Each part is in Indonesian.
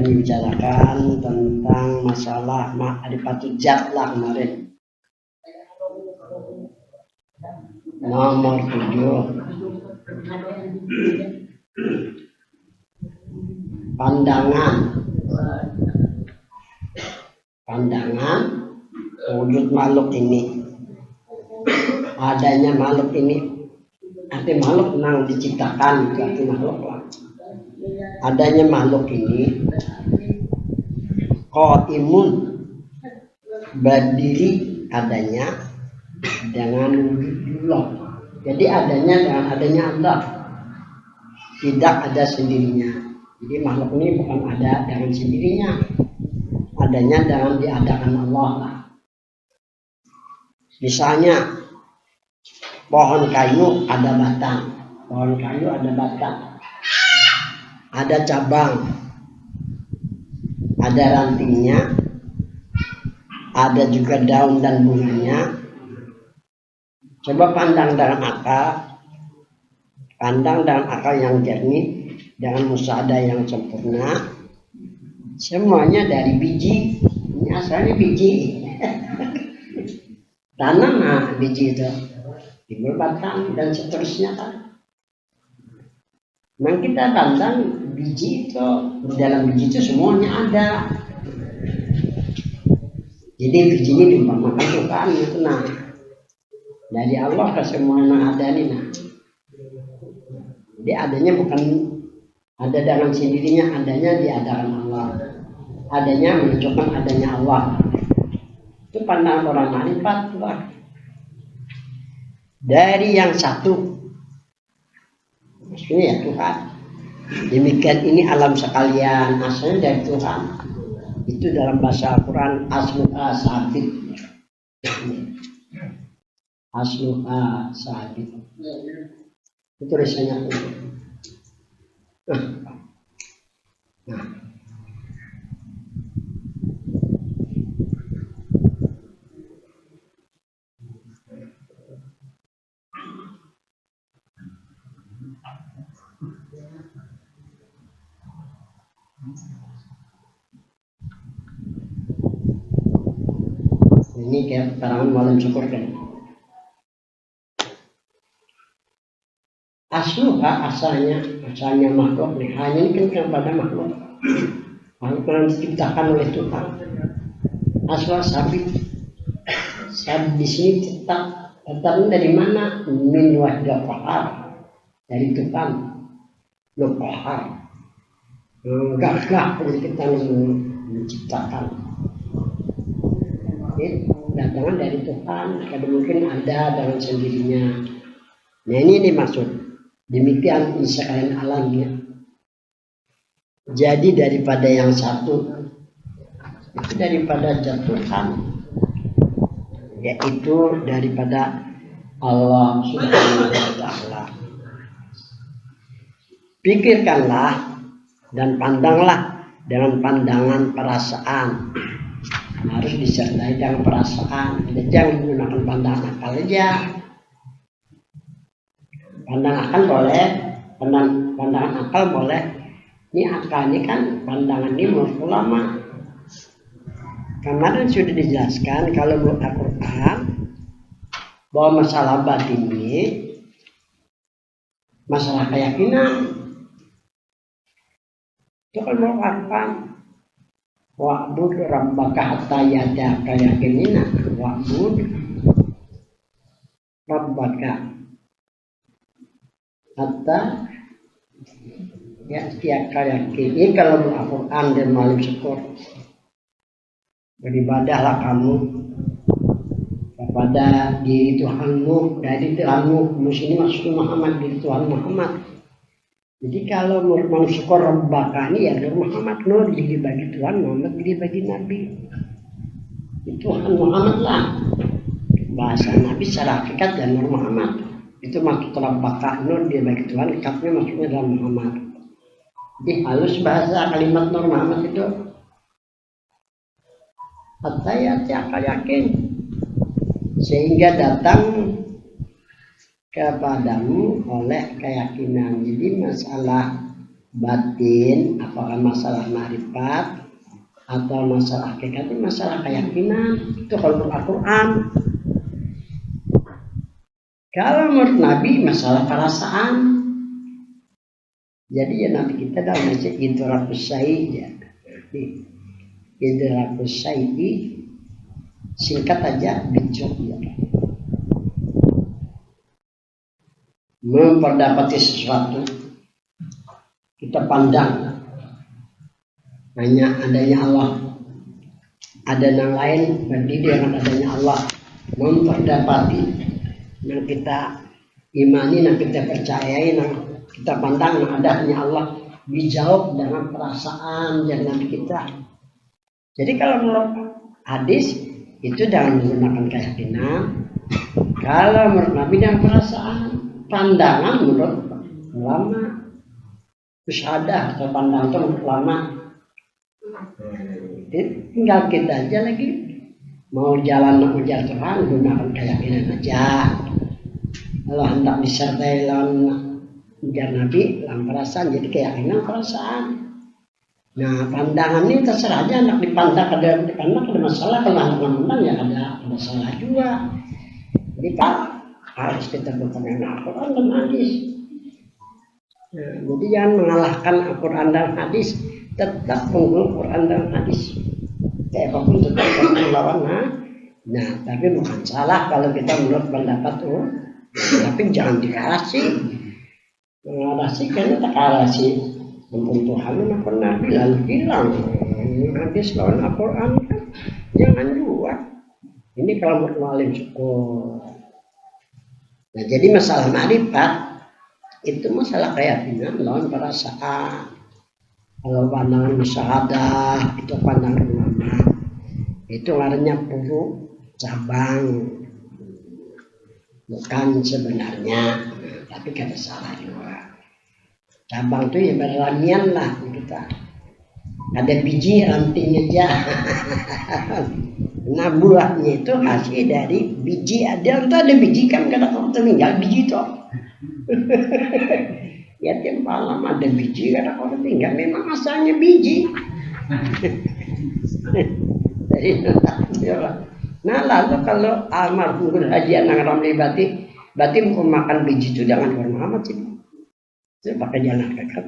membicarakan tentang masalah ma'rifatul zat lah kemarin. Nomor 7. Pandangan wujud makhluk ini, adanya makhluk ini, arti makhluk yang diciptakan itu arti makhluk lah. Adanya makhluk ini qaimun, berdiri adanya dengan wujudullah. Jadi adanya dengan adanya Allah, tidak ada sendirinya. Jadi makhluk ini bukan ada dengan sendirinya, adanya dengan diadakan Allah lah. Misalnya pohon kayu ada batang, ada cabang, ada rantingnya, ada juga daun dan bunganya. Coba pandang dengan akal yang jernih, dengan musyahadah yang sempurna. Semuanya dari biji, ini asalnya biji. Tanam biji itu timbul batang dan seterusnya kan. Nah kita pandang biji itu, di dalam biji itu semuanya ada. Jadi biji ini diumpamakan Tuhan itu dari Allah ke semua yang ada ini Jadi adanya bukan ada dengan sendirinya, adanya diadakan Allah. Adanya menunjukkan adanya Allah. Itu pandangan orang ma'rifat lah. Dari yang satu, maksudnya ya Tuhan. Demikian ini alam sekalian, asalnya dari Tuhan. Itu dalam bahasa Al-Quran asluha sabit. Asluha sabit. Itu tulisannya. Nah. Ini kayak karangan malam syukur kan. Asalnya makhluk nih, hanya ini kan pada makhluk yang diciptakan oleh Tuhan. Asal sabit di sini tetap dari mana? Min wahdah qahar, dari Tuhan Qahar. Gagah kita menciptakan. Datangnya dari Tuhan, kadang mungkin ada dengan sendirinya. Nah ini maksud. Demikian sekalian alamnya. Jadi daripada yang satu itu daripada jatuhan, yaitu daripada Allah Subhanahu wa Ta'ala. Pikirkanlah dan pandanglah dengan pandangan perasaan. Harus disertai dengan perasaan. Jangan menggunakan pandangan akal aja. Pandangan akal boleh, pandangan akal boleh. Ini akal ini kan pandangan ini menurut ulama. Kemarin sudah dijelaskan kalau menurut Al-Quran bahwa masalah batin ini masalah keyakinan. Itu kan menurut Al-Quran. Wa'bud rabbaka hatta ya'tiyaka yakinina. Wa'bud rabbaka hatta ya'tiyaka yakin. Ini kalau Al-Quran dan malam syukur. Beribadahlah kamu kepada diri Tuhanmu, dari Tuhanmu. Sini maksud Muhammad, diri Tuhan Muhammad. Jadi kalau mau syukur Rabbaka ini ya Nur Muhammad, Nur jadi bagi Tuhan, Muhammad jadi bagi Nabi. Tuhan Muhammad lah. Bahasa Nabi secara hakikat dan Nur Muhammad. Itu maksud Rabbaka, Nur dia bagi Tuhan, hakikatnya maksudnya adalah Muhammad. Jadi halus bahasa kalimat Nur Muhammad itu. Saya akal yakin sehingga datang kepadamu oleh keyakinan. Jadi masalah batin, apakah masalah ma'rifat atau masalah hakikat, itu masalah keyakinan. Itu kalau menurut Al-Quran. Kalau menurut Nabi masalah perasaan. Jadi ya Nabi kita dalam masjid idrakus syai' ya. Idrakus syai' singkat aja bijak ya. Memperdapati sesuatu, kita pandang hanya adanya Allah, ada yang lain berdiri dengan adanya Allah. Memperdapati yang kita imani, yang kita percayai, yang kita pandang yang adanya Allah, dijawab dengan perasaan jangan kita. Jadi kalau menurut hadis itu jangan menggunakan keyakinan. Kalau menurut Nabi dengan perasaan, pandangan menurut ulama, musyahadah atau pandangan itu menurut ulama. Tinggal kita aja lagi mau jalan ujar Tuhan gunakan keyakinan aja. Kalau hendak disertai lawan ujar Nabi dalam perasaan, jadi keyakinan perasaan. Nah pandangan ini terserah aja, anak dipandang ada masalah, kalau anak memandang ya ada masalah juga. Jadi kan harus kita berpegang Al-Quran dan hadis. Nah, jadi jangan mengalahkan Al-Quran dan hadis, tetap unggul Quran dan hadis. Kayak apapun tetap melawan. Nah, tapi bukan salah kalau kita menurut pendapat tapi jangan dikarasi. Mengarasi karena tak karasi. Ampun Tuhan ampun Nabi lalu hilang. Hadis lawan Al-Quran kan jangan buat. Ini kalau menurut mu'alim syukur. Nah, jadi masalah ma'rifat itu masalah keyakinan lawan perasaan. Kalau pandangan musyahadah itu pandangan ulama, itu larinya puru cabang, bukan sebenarnya, tapi kada salah juga. Cabang itu ya berlamian lah kita. Ada biji ranting aja. Nah buahnya itu hasil dari biji. Ada biji kan kada kau tinggal biji itu. Ya tiap malam ada biji kada kau tinggal. Memang asalnya biji. Nah lalu kalau almarhum Haji Anang Ramli Bati mau makan biji itu jangan hormat amat sih. Itu pakai jalan dekat.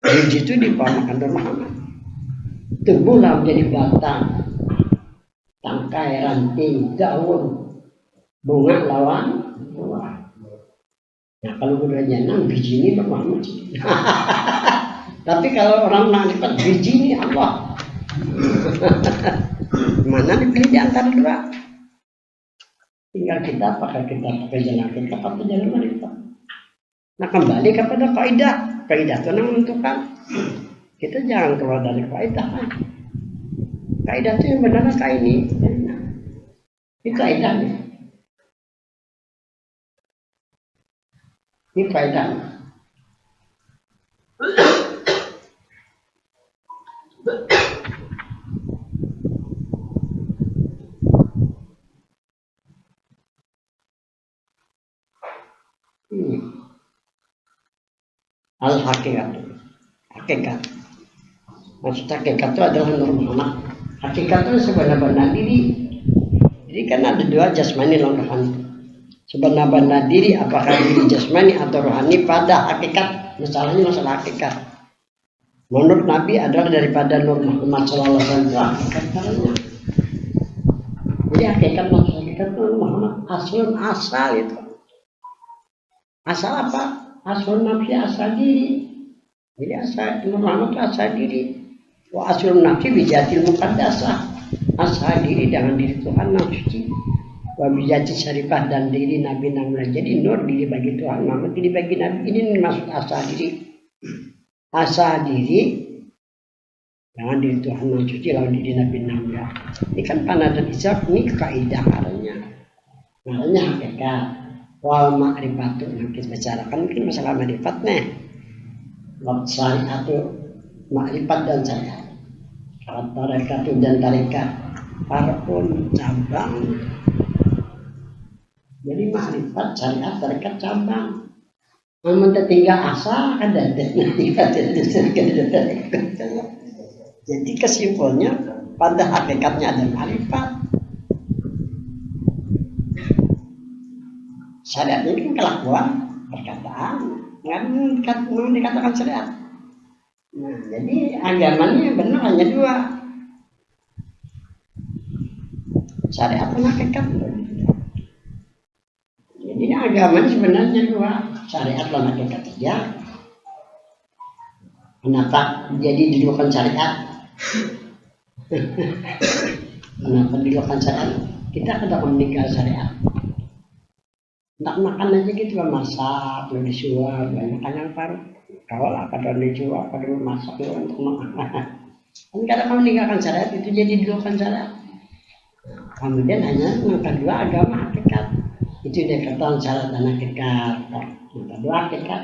Biji itu dimakan hormat. Tumbuhlah menjadi batang, tangkai, ranting, daun, bunga lawan buah. Nah kalau udah jangan biji ini bermanfaat. Tapi kalau orang dapat biji ini Allah. Mana dipilih di antara dua? Tinggal kita apakah kita pakai jalan kita atau jalan mereka. Nah kembali kepada kaidah. Kaidah itu menentukan. Kita jangan keluar dari kaidah. Kaidah itu yang benar kayak ini. Ini kaidahnya. Ini kaidahnya. Al-hakikat. Hakikat. Maksud hakikat itu adalah Nur Muhammad. Hakikat itu sebenar-benar diri. Jadi kan ada dua jasmani dan rohani. Sebenar-benar diri apakah diri jasmani atau rohani pada hakikat. Masalahnya masalah hakikat. Menurut Nabi adalah daripada Nur Muhammad Sallallahu Alaihi Wasallam. Jadi hakikat itu Muhammad asal itu. Asal apa? Asal nafsi, asal diri. Jadi asal Nur Muhammad itu asal diri. Wa asal nafsi bijatil muqaddasah. Asal diri dengan diri Tuhan yang suci. Wa bijati syarifah dan diri Nabi Namlah. Jadi nur diri bagi Tuhan, Muhammad diri bagi Nabi. Ini maksud asal diri. Asal diri dengan diri Tuhan yang suci lawan diri Nabi Namlah. Ini kan panah dan isyak, ini kaidah arahnya. Makanya hakikat. Wal ma'rifatu yang kita bicarakan mungkin masalah ma'rifat nih. Syariat itu ma'rifat dan syariat. Tarekat dan tarekat farqun cabang. Jadi ma'rifat syariat tarekat cabang. Amun tinggal asa ada jadi kesimpulannya pada hakikatnya ada marifat. Syariat ini kan kelakuan perkataan, kan dikatakan syariat. Nah, jadi agamanya benar hanya dua, syariat dan hakikat. Jadi agama sebenarnya dua, syariat dan hakikat saja. Kenapa jadi dijulukan syariat? Kenapa dijulukan syariat? Kita tidak meninggal syariat. Nak makan aja gitu kan, masak, lalu disuap, banyak yang paru. Kalau lah kadang disuap, kadang masak untuk makan. Kan kadang meninggalkan syariat itu jadi dijulukan syariat. Kemudian hanya yang kedua agama hakikat. Itu dikatakan syariat dan hakikat. Yang kedua hakikat,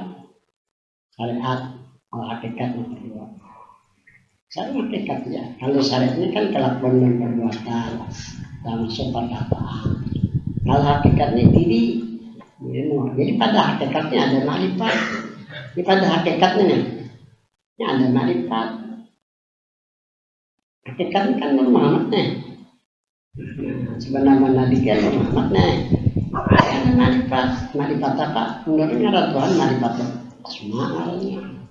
syariat, hakikat yang kedua. Syariat hakikat ya. Kalau syariatnya kan kelakuan dan perbuatan, termasuk perkataan. Kalau hakikatnya diri. Jadi pada hakikatnya ada marifat. Ini pada hakikatnya nih, ini ada marifat. Hakikatnya kan Nur Muhammad nih. Nah, sebenarnya Nabi kan Nur Muhammad nih. Ada marifat. Marifat apa? Menurutnya Tuhan marifat asma namanya.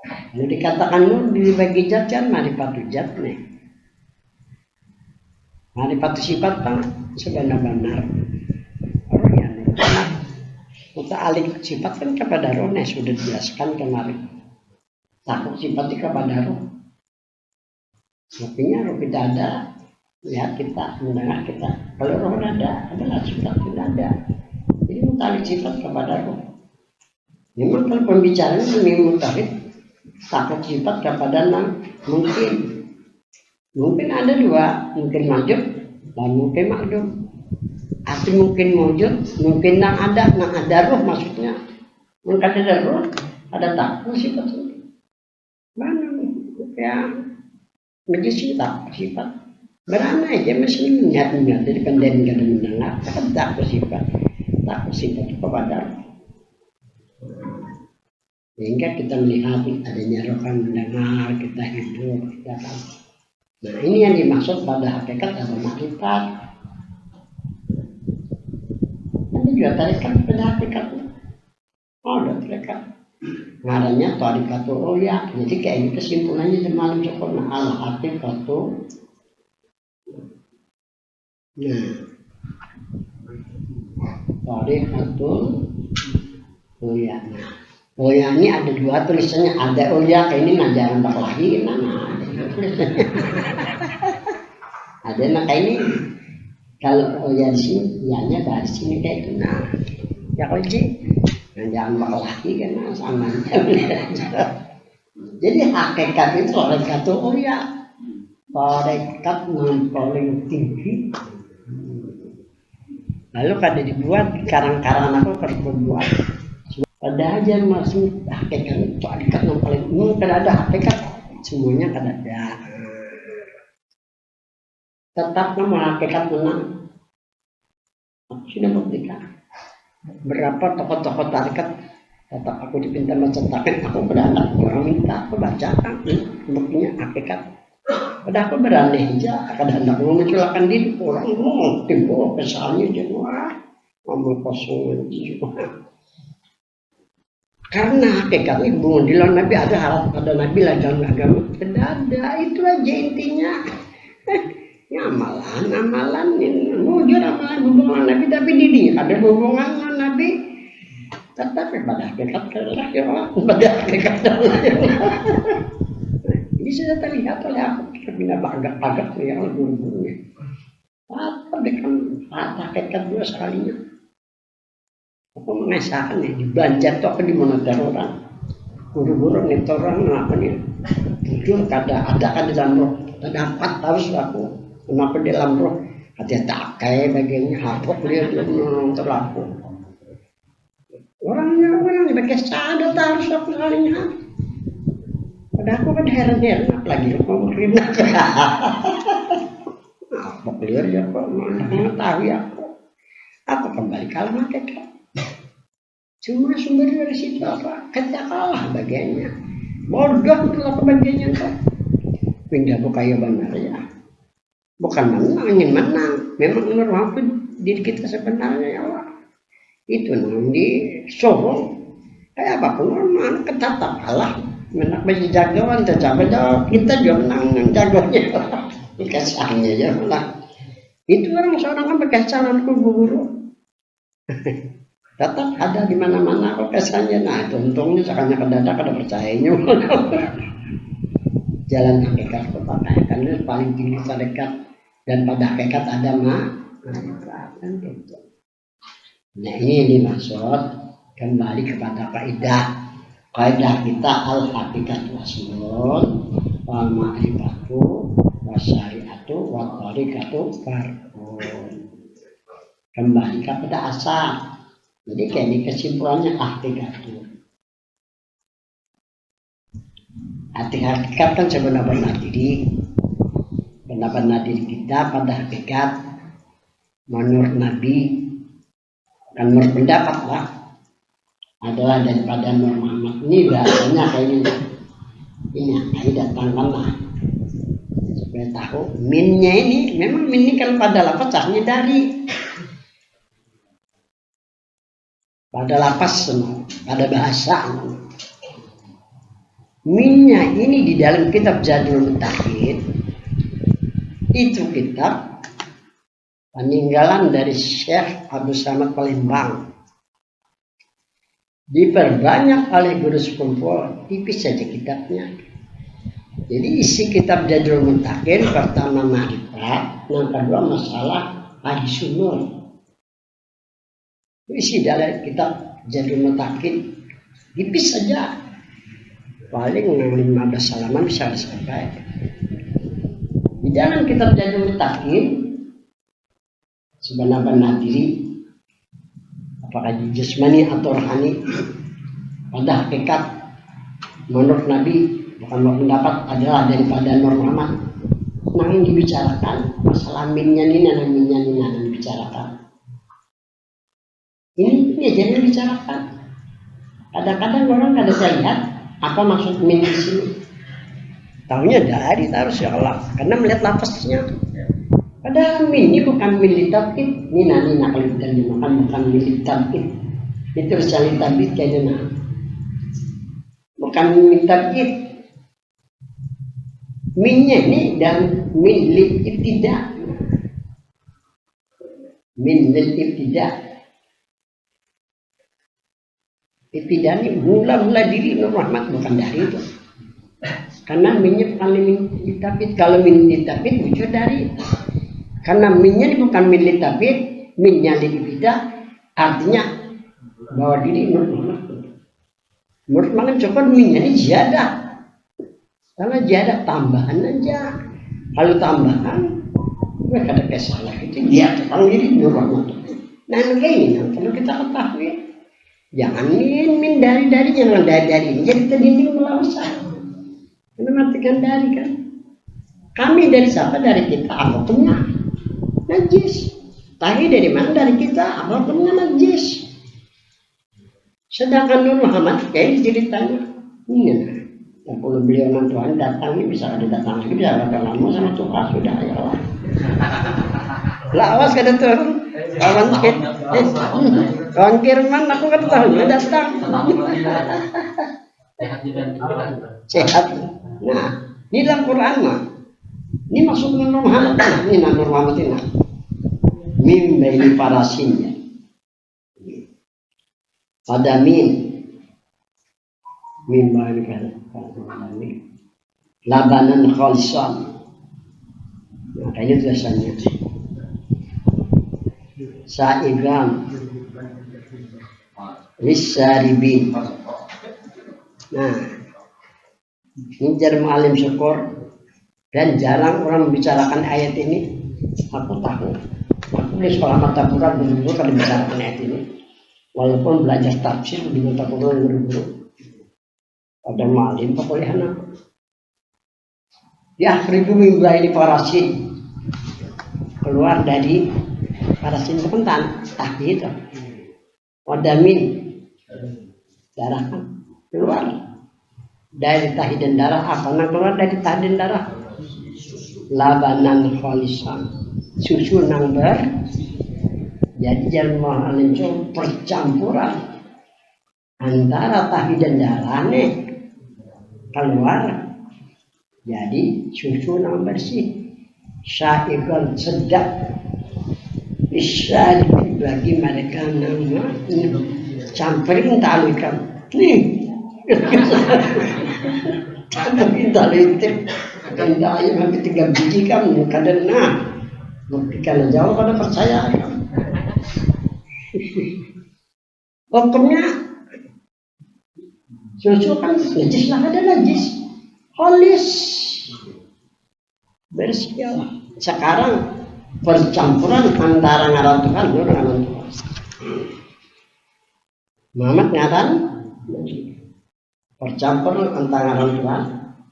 Kalau dikatakan Nur dibagi zat kan marifat zat nih. Marifat sifat kan sebenar-benar. Muta'alik sifat kan kepada roh, sudah dijelaskan kemarin. Takut sifat kepada roh. Artinya roh tidak ada, lihat kita, mendengar kita. Kalau roh ada, adalah sifat tidak ada. Jadi muta'alik sifat kepada roh. Memang kalau pembicaraan ini muta'alik, takut sifat kepada nam, mungkin ada dua, mungkin majud dan mungkin makdum. Arti mungkin wujud, mungkin nang ada roh maksudnya. Mungkin ada roh, ada takut sifat. Mana ya majlis sifat. Berana aja mesti niat jadi pendek kada mendengar, kan takut sifat kepada roh. Sehingga kita melihat adanya roh kan mendengar, kita hidup, kita kan. Nah ini yang dimaksud pada hakikat atau makrifat. Juga tarikat pada hakikatnya. Ada tarikat. Ngaranya tarikatul ruya. Jadi kayak ini kesimpulannya di malam sempurna al hakikatul. Nah, tarikatul ruya. Nah, ruya ini ada dua tulisannya. Ada ruya kayak ini nah jangan tak lagi nah. Ada nah kayak ini. Kalau ya di sini, ianya dari sini kayak itu. Nah, ya kalau jangan bakal lagi kan sama. Jadi hakikat itu hakikat itu ya hakikat yang paling tinggi. Lalu kada dibuat karang-karang aku harus berbuat. Ada aja masuk hakikat itu hakikat yang paling kada ada hakikat semuanya kada ada. Tetap nama hakikat menang. Sudah buktikan. Berapa tokoh-tokoh tarikat tetap aku dipinta mencetakan, aku berangkat orang minta aku bacakan buktinya hakikat. Padahal aku berani aja, kadang-kadang mau menculakkan diri orang timbul kesalnya jadi wah ngomong kosong juga. Karena hakikatnya hubungan di luar Nabi ada harap pada Nabi lah dalam agama tidak ada, itu aja intinya. Ya amalan mujur amalan hubungan Nabi tapi diri ada hubungan dengan Nabi tetapi pada hakikat adalah ya pada hakikat adalah ini sudah terlihat oleh aku kita agak-agak yang guru-gurunya apa dengan hakikat dua sekalinya aku mengesahkan ya di Banjar tuh apa di mana orang guru-guru nih orang apa nih jujur ada kan di dalam roh terdapat harus aku kenapa di dalam roh hati takai bagiannya hapok dia terlaku orang sebagai sadar harus aku kalinya pada aku kan heran apalagi mau merina hapok liar ya kok mengetahui aku kembali kalau hakikat Cuma sumber dari situ apa? Katakanlah bagiannya. Bodoh itulah kebagiannya kok. Pindah bukayo benar ya. Bukan menang, ingin menang. Memang menurut diri kita sebenarnya ya Allah. Itu namanya di Solo. Kayak apapun orang ketatap Allah. Menak bagi jagoan, tercapai jawab. Kita juga menang jagonya. Kesahnya ya lah. Itu orang seorang kan bekas calon guru. Tetap ada di mana-mana kok kesannya. Nah itu untungnya sekalinya kedadak ada percayanya. Jalan hakikat kepada karena paling tinggi dekat dan pada hakikat ada kan gitu. Nah ini yang dimaksud kembali kepada kaidah kita al hakikat wasul wal ma'rifatu wasyari'atu wa tariqatu farqun. Kembali kepada asal. Jadi kayak ini kesimpulannya hakikat itu. Hakikat kan sebenar-benar diri, benar-benar diri kita pada hakikat menurut Nabi, kan menurut pendapat lah adalah daripada Nur Muhammad ini bahasanya kayak ini datangkan lah supaya tahu minnya ini memang min ini kan pada lafaznya dari pada lafaz pada bahasa minnya ini di dalam kitab Jadul Mutakhir itu kitab peninggalan dari Syekh Abdul Samad Palembang. Diperbanyak oleh guru sekumpul, tipis saja kitabnya. Jadi isi kitab Jadul Mutakhir pertama ma'rifat, yang kedua masalah hadis sunur. Isi dalam kitab Jadul Mutakhir tipis saja. Paling 15 halaman bisa sampai. Di dalam kitab Jadul Mutakhir sebenar-benar diri apakah jasmani atau rohani pada hakikat menurut Nabi bukan menurut pendapat adalah daripada Nur Muhammad. Nah yang dibicarakan masalah minnya ini yang dibicarakan. Ini aja yang dibicarakan. Kadang-kadang orang kada lihat apa maksud min di sini. Tahunya dari harus ya Allah karena melihat lafaznya. Padahal min ini bukan min litabid. Nina kalau kita dimakan bukan min litabid. Itu sekali tabid kayaknya. Bukan min litabid. Minnya ini dan min litabid. Min litabid. Ibtidah ini mula-mula diri Nur Muhammad bukan dari itu. Karena minnya bukan min litabid. Kalau min litabid wujud dari. Karena minnya ini bukan min litabid, minnya libida, artinya bahwa diri Nur Muhammad. Menurut Muhammad cukup minnya ini ziyadah. Karena ziyadah tambahan aja. Kalau tambahan, mereka ada kesalah itu dia tentang diri Nur Muhammad. Nah ini yang perlu kita ketahui. Jangan min dari jangan dari ini jadi terdinding melawan saya. Karena matikan dari kan. Kami dari siapa? Dari kita apapun najis. Tahi dari mana? Dari kita apapun najis. Sedangkan Nur Muhammad kayak ceritanya ini nah, kalau beliau Tuhan datang ini bisa ada datang lagi bisa ada lama sama Tuhan sudah ya Allah. Lah awas kada turun. Kawan Kirman aku kan tahu datang. Sehat. Nah, ini dalam Quran mah. Ini maksud Nur Muhammad. Ini Nur Muhammad ini. Mim baini parasinnya. Pada mim baini parasin. Labanan khalisan. Nah, kayaknya tulisannya. Sa'iban Lissaribin. Nah, ini jarang alim syukur dan jarang orang membicarakan ayat ini. Aku tahu. Aku di sekolah mata Quran dulu kalau membicarakan ayat ini. Walaupun belajar tafsir di mata Quran dulu. Ada malim perkuliahan aku. Ya, ribu minggu ini parasin keluar dari parasin kepentan, tapi itu wadamin Darah kan keluar dari tahi dan darah. Apa yang keluar dari tahi dan darah? Labanan khalisan, susu nang jadi jalma alim percampuran antara tahi dan darah nih keluar jadi susu nang bersih syaiqan sedap bisa bagi mereka nama campurin talikan nih campurin talikan dan daya hampir 3 biji kan karena buktikan jauh pada percaya kan hukumnya susu kan najis lah ada najis holis bersih sekarang percampuran antara ngaran Tuhan dan ngaran Tuhan Muhammad ngaran percampuran antara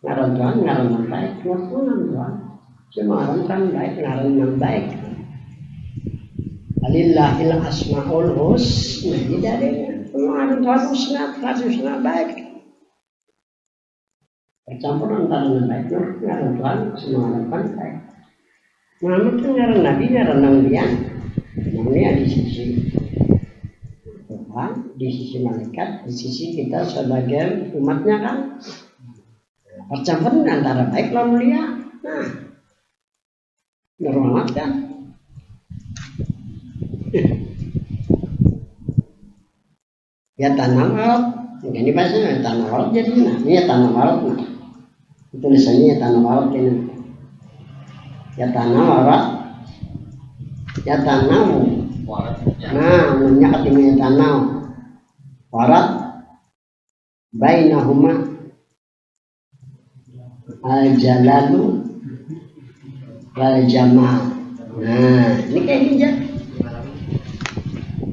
ngaran Tuhan ngaran yang baik ngaran Tuhan cuma ngaran kan baik ngaran yang baik alillahil asmaul husna dari ngaran Tuhan husna baik percampuran antara yang baik ngaran Tuhan semua ngaran Tuhan baik Muhammad kan ngaran Nabi ngaran namanya di sisi Tuhan, di sisi malaikat, di sisi kita sebagai umatnya kan percampuran antara baik lawan mulia. Nah, berhormat kan? Ya tanam laut, ini bahasanya tanam laut jadi nah, ini tanam laut nah. Tulisannya tanam laut ini. Ya tanam laut, ya tanam. Nah, minyak ketinggian tanam warat bainahuma al-jalalu wal jamal. Nah, ini kayak hijab.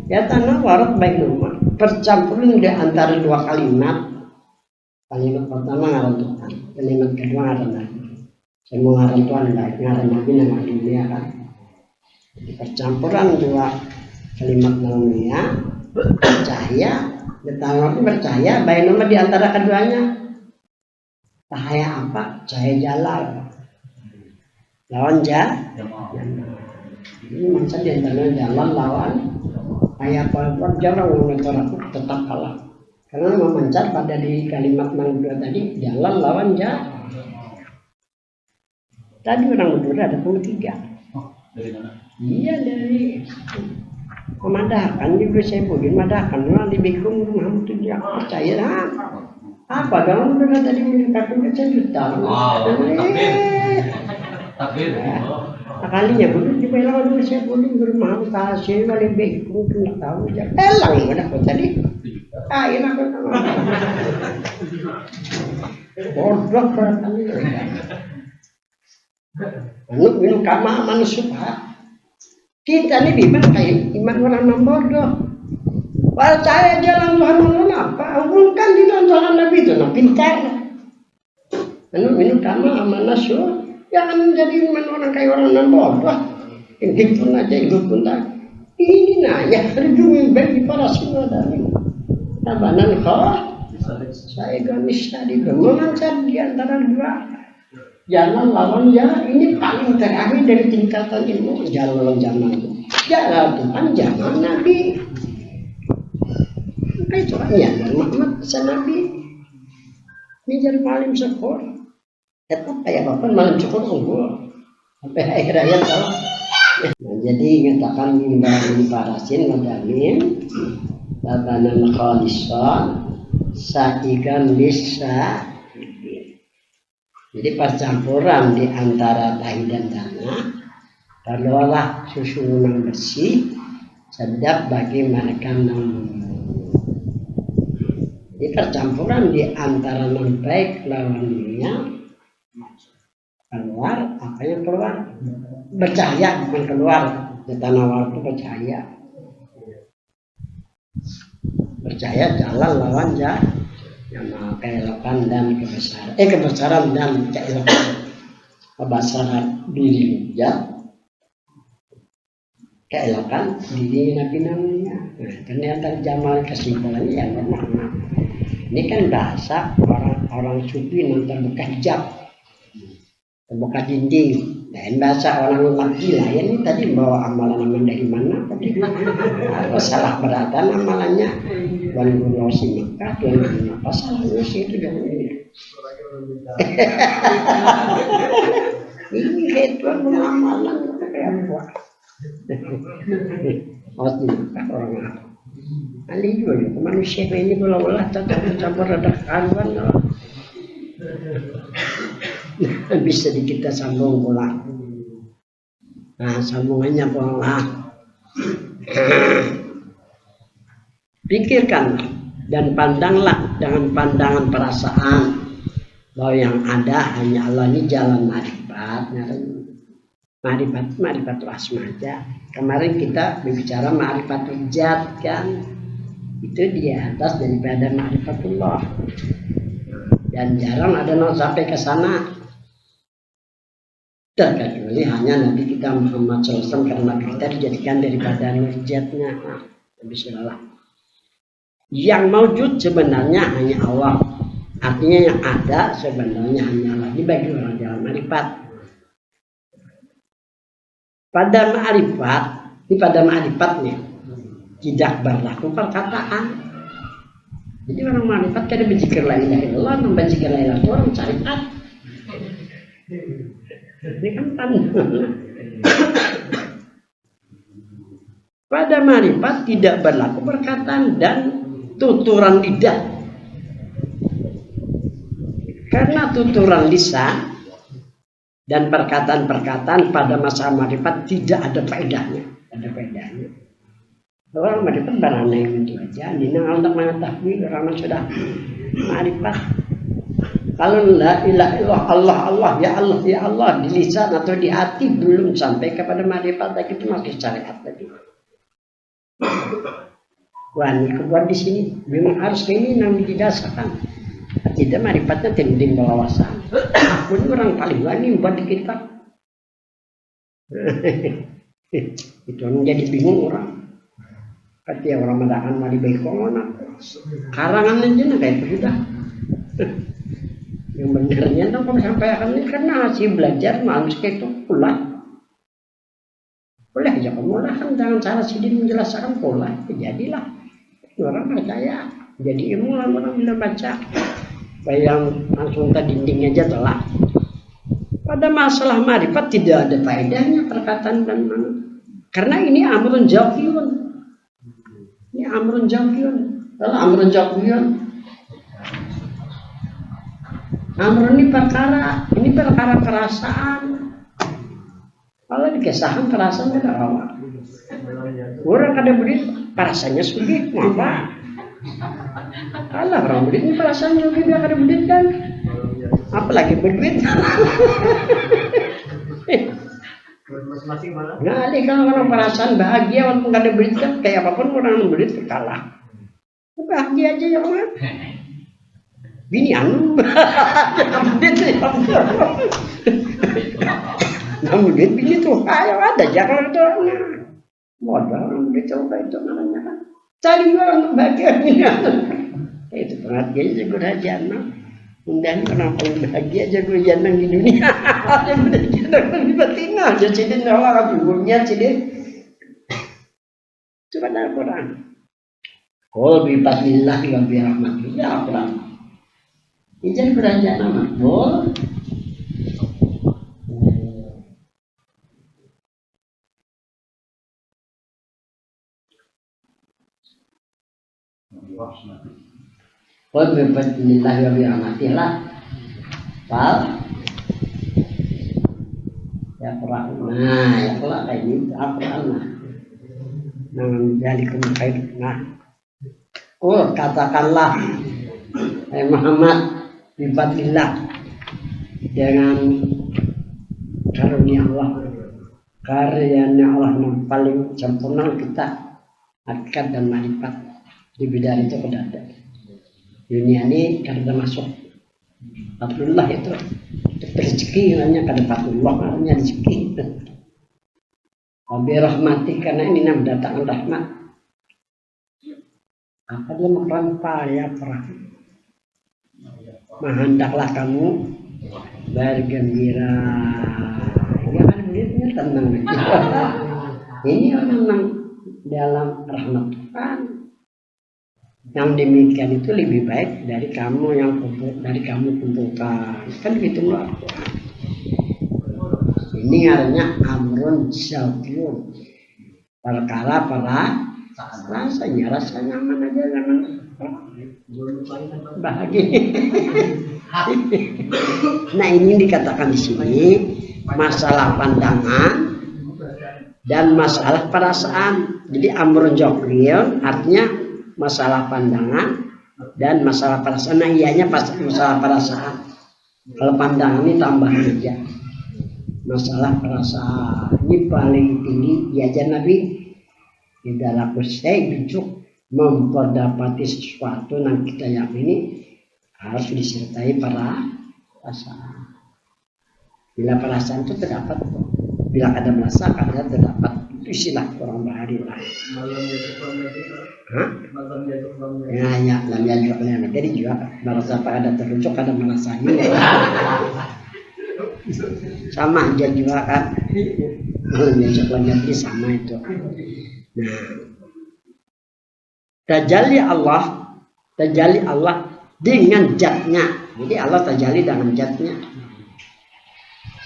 Ya tanam warat bainahuma percampuran di antara dua kalimat. Kalimat pertama ngaran Tuhan, kalimat kedua ngaran Nabi. Semua ngaran Tuhan baik ngaran Nabi nama dunia kan. Percampuran dua kalimat namanya percaya, ditanggapi percaya, baik nama di antara keduanya. Cahaya apa? Cahaya jalal. Lawan ini maksud di antara jalal lawan ayat apa jarang mengatur aku tetap kalah. Karena memancar pada di kalimat yang kedua tadi jalal lawan Tadi orang berdua ada tiga. Dari mana? Iya dari memadahkan di Sebutin madahkan orang di Bikum Muhammad tidak percaya apa dalam benar tadi meningkatkan kejutan takbir kalinya betul dibilang dulu Sebutin bermahal kasih kali Bikum tidak tahu aja elang mana kok tadi kain aku bodoh berarti minum kama manusia kita ini biman kayak iman orang yang bodoh percaya jalan Tuhan menurut apa hubungkan di dalam Tuhan Nabi itu nah pintar minum kama manusia jangan jadi iman orang kayak orang yang bodoh hidup pun aja hidup pun tak ini nah ya terjun bagi para sinodari tabanan kau saya gamis tadi memancar di antara dua jalan lawan ini paling terakhir dari tingkatan ilmu jalan lawan zaman Tuhan zaman Nabi kayak soalnya Muhammad pesan Nabi ini jadi paling syukur tetap kayak bapak malam syukur sampai akhir ayat kalau jadi nyatakan mimbar parasin madamin tabanan khalisan sa'igan bisa. Jadi percampuran di antara tahi dan tanah keluarlah susu yang bersih sedap bagi mereka yang minum. Jadi percampuran di antara yang baik lawan dunia keluar apa yang keluar bercahaya bukan keluar di tanah waktu bercahaya jalan lawan yang keelokan dan kebesaran dan keelokan kebesaran diri ya keelokan diri Nabi namanya. Nah, ternyata Jamal kesimpulannya ya Muhammad. Ini kan bahasa orang sufi yang terbuka hijab, terbuka dinding. Dan bahasa orang umat gila ya, ini tadi bawa amalan dari mana? Apa salah beratan amalannya? Tuan Guru Osi Mekah, Tuan Guru apa salahnya sih itu jangan ini. Ini kayak Tuan Guru amalan kayak apa? Osi Mekah orang apa? Ali juga manusia ini belah-belah campur ada karuan bisa kita sambung pula. Nah, sambungannya pula. Pikirkan dan pandanglah dengan pandangan perasaan bahwa yang ada hanya Allah. Ini jalan marifat. Marifat asmaja. Kemarin kita berbicara ma'rifatul zat kan, itu di atas daripada ma'rifatullah. Dan jarang ada yang sampai ke sana. Terkecuali hanya Nabi kita Muhammad SAW, karena kita dijadikan daripada nurjatnya. Nabi SAW. Yang maujud sebenarnya hanya Allah. Artinya yang ada sebenarnya hanya Allah. Ini bagi orang jalan marifat. Pada ma'rifat, ini pada ma'rifatnya tidak berlaku perkataan. Jadi orang ma'rifat kada berzikir la ilaha illallah, berzikir la ilaha illallah, orang syariat. Ini kan tanda. Pada ma'rifat tidak berlaku perkataan dan tuturan lidah. Karena tuturan lisan dan perkataan-perkataan pada masa ma'rifat tidak ada faedahnya. Ada faedahnya. Orang ma'rifat beraneh itu aja. Ini untuk mengetahui orang sudah ma'rifat. Kalau la ilaha illallah Allah Allah ya Allah di lisan atau di hati belum sampai kepada ma'rifat, lagi itu masih syariat tadi. Wah, ini keluar di sini memang harus ini yang didasarkan. Tidak ma'rifatnya tending belawasan. Pun orang paling wani buat di kita. Itu menjadi bingung orang. Ketika orang madahan mali baik komonak. Karangan aja nah kayak itu sudah. Yang benarnya dong kalau sampai akan ini karena hasil belajar manusia itu pula. Boleh aja pemula kan dengan cara sidin menjelaskan pola. Jadilah orang percaya. Jadi ilmu orang bila baca. Bayang langsung ke dinding aja telah. Pada masalah ma'rifat tidak ada faedahnya perkataan dan mana. Karena ini amrun jawfiyun. Ini amrun jawfiyun. Kalau amrun jawfiyun, amrun ini perkara perasaan. Kalau dikesahan perasaan tidak awal. Orang kada berit perasaannya sulit, apa? Alah orang berit ini perasaan juga dia kada berit kan? Apalagi berduit. Nah, kalau orang perasaan bahagia walaupun kada berit kan kayak apapun orang berit kalah. Bahagia aja ya orang. Bini anu. Berit ya. Namun duit bini tuh ayo ada jangan itu. Modal orang berit coba itu namanya kan. Cari orang bahagia ini. Itu pengertian jago rajana. Undang orang paling bahagia jago janang di dunia. Yang udah janang di batina. Jadi orang ibunya jadi. Coba dalam Quran. Qul bi fadlillah wa bi rahmatih ya Quran. Ini berajana makbul. Qul bi fadlillah wa bi rahmatih lah. Pal. Ya Quran. Nah, ya Quran kayak gitu Al-Quran nah. Jalikum khair. Nah. Katakanlah Muhammad bi fadlillah dengan karunia Allah. Karyanya Allah yang paling sempurna kita hakikat dan marifat di bidang itu ada. Dunia ini karena masuk Abdullah itu rezeki hanya kada Abdullah hanya rezeki. Wabi rahmati, karena ini mendatangkan rahmat. Apa dia merempah ya perang? Hendaklah kamu bergembira. Ya kan begitu, tenang. Ini memang dalam rahmat Tuhan. Yang demikian itu lebih baik dari kamu yang kumpulkan. Kan gitu loh. Ini artinya amrun syafiyun. Perkara rasanya nyaman aja, jangan bahagia. Nah, ini dikatakan di sini masalah pandangan dan masalah perasaan. Jadi amrun syafiyun artinya masalah pandangan dan masalah perasaan. Nah, ianya masalah perasaan. Kalau pandangan ini tambah aja. Masalah perasaan ini paling tinggi diajar Nabi. Tidak laku saya bijuk memperdapati sesuatu yang kita yakini harus disertai perasaan. Bila perasaan itu terdapat, bila ada merasa ada terdapat, itu istilah orang bahari lah. Ya, lam yaljuqna. Jadi juga merasa ada terucuk, ada merasanya. Sama aja juga kan. Lam yaljuqna jadi sama itu. Nah, tajalli Allah dengan zatnya. Jadi Allah tajalli dengan zatnya,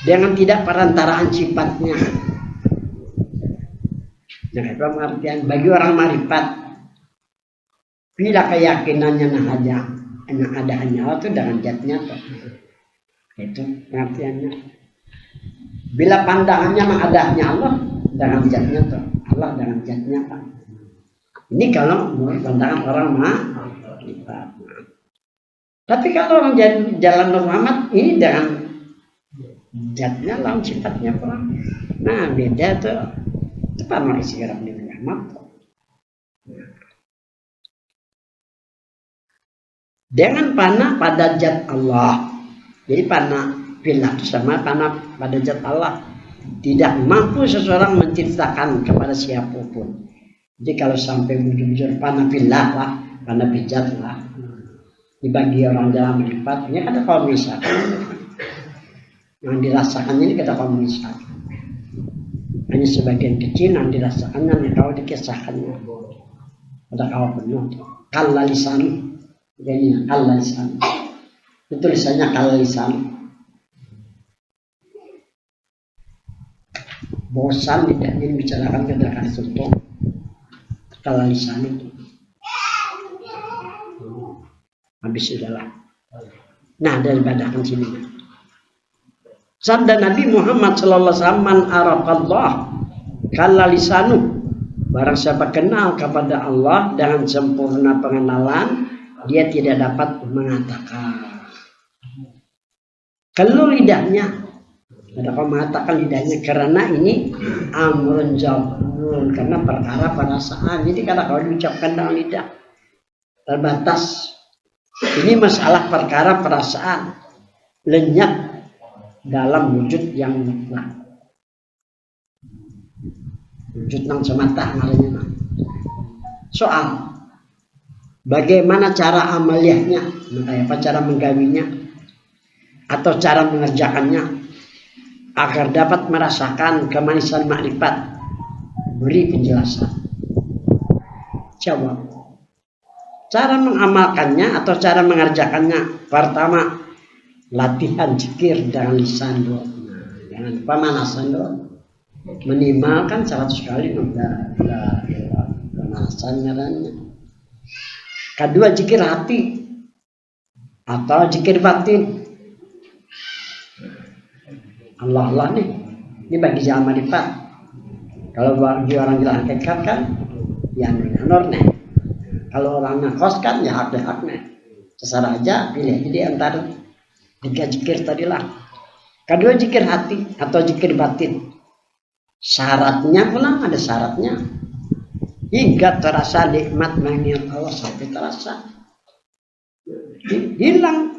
dengan tidak perantaraan sifatnya. Nah, itu pengertian bagi orang marifat. Bila keyakinannya ada hanya Allah itu dengan zatnya tuh. Itu pengertiannya. Bila pandangannya menghadapnya Allah dengan zatnya tuh. Allah dengan zatnya Pak. Ini kalau menurut pandangan orang marifat. Tapi kalau orang jalan Muhammad ini dengan zatnya lawan sifatnya orang. Nah, beda tuh. Itu pernah isi gerak di Muhammad. Dengan panah pada zat Allah. Jadi panah billah itu sama panah pada zat Allah. Tidak mampu seseorang menciptakan kepada siapapun. Jadi kalau sampai bujur-bujur panah billah lah, panah bijat lah. Dibagi orang dalam marifat, ini ada kaum misalkan. Yang dirasakan ini kata kaum misalkan. Hanya sebagian kecil yang dirasakannya, yang kau dikisahkannya. Ada kau penuh. Kalla lisan. Jadi kalla lisan. Itu tulisannya kalla lisan. Bosan tidak ingin bicarakan kedatangan sultan. Kalla lisan itu. Habis sudahlah. Nah, daripada kan sini. Sabda Nabi Muhammad sallallahu alaihi wasallam, "Man arafallah kalla lisanu." Barang siapa kenal kepada Allah dengan sempurna pengenalan, dia tidak dapat mengatakan. Kalau lidahnya, ada kau mengatakan lidahnya karena ini amrun jabun, karena perkara perasaan. Jadi kalau kau diucapkan dengan lidah terbatas. Ini masalah perkara perasaan, lenyap dalam wujud yang mutlak. Wujud yang semata namanya. Soal bagaimana cara amaliyahnya, apa cara menggawinya atau cara mengerjakannya agar dapat merasakan kemanisan makrifat. Beri penjelasan. Jawab. Cara mengamalkannya atau cara mengerjakannya. Pertama, latihan zikir dengan lisan doa. Jangan pemanasan doa. Minimalkan 100 kali pemanasan ngarannya. Kedua, zikir hati atau zikir batin. Allah nih. Ini bagi jalan marifat. Kalau bagi orang jalan hakikat kan ya nur nih. Kalau orang nakos kan ya hak-haknya. Terserah aja pilih jadi antara 3 zikir tadilah. Kedua, zikir hati atau zikir batin. Syaratnya pula ada syaratnya. Hingga terasa nikmat mengingat Allah sampai terasa. Hilang.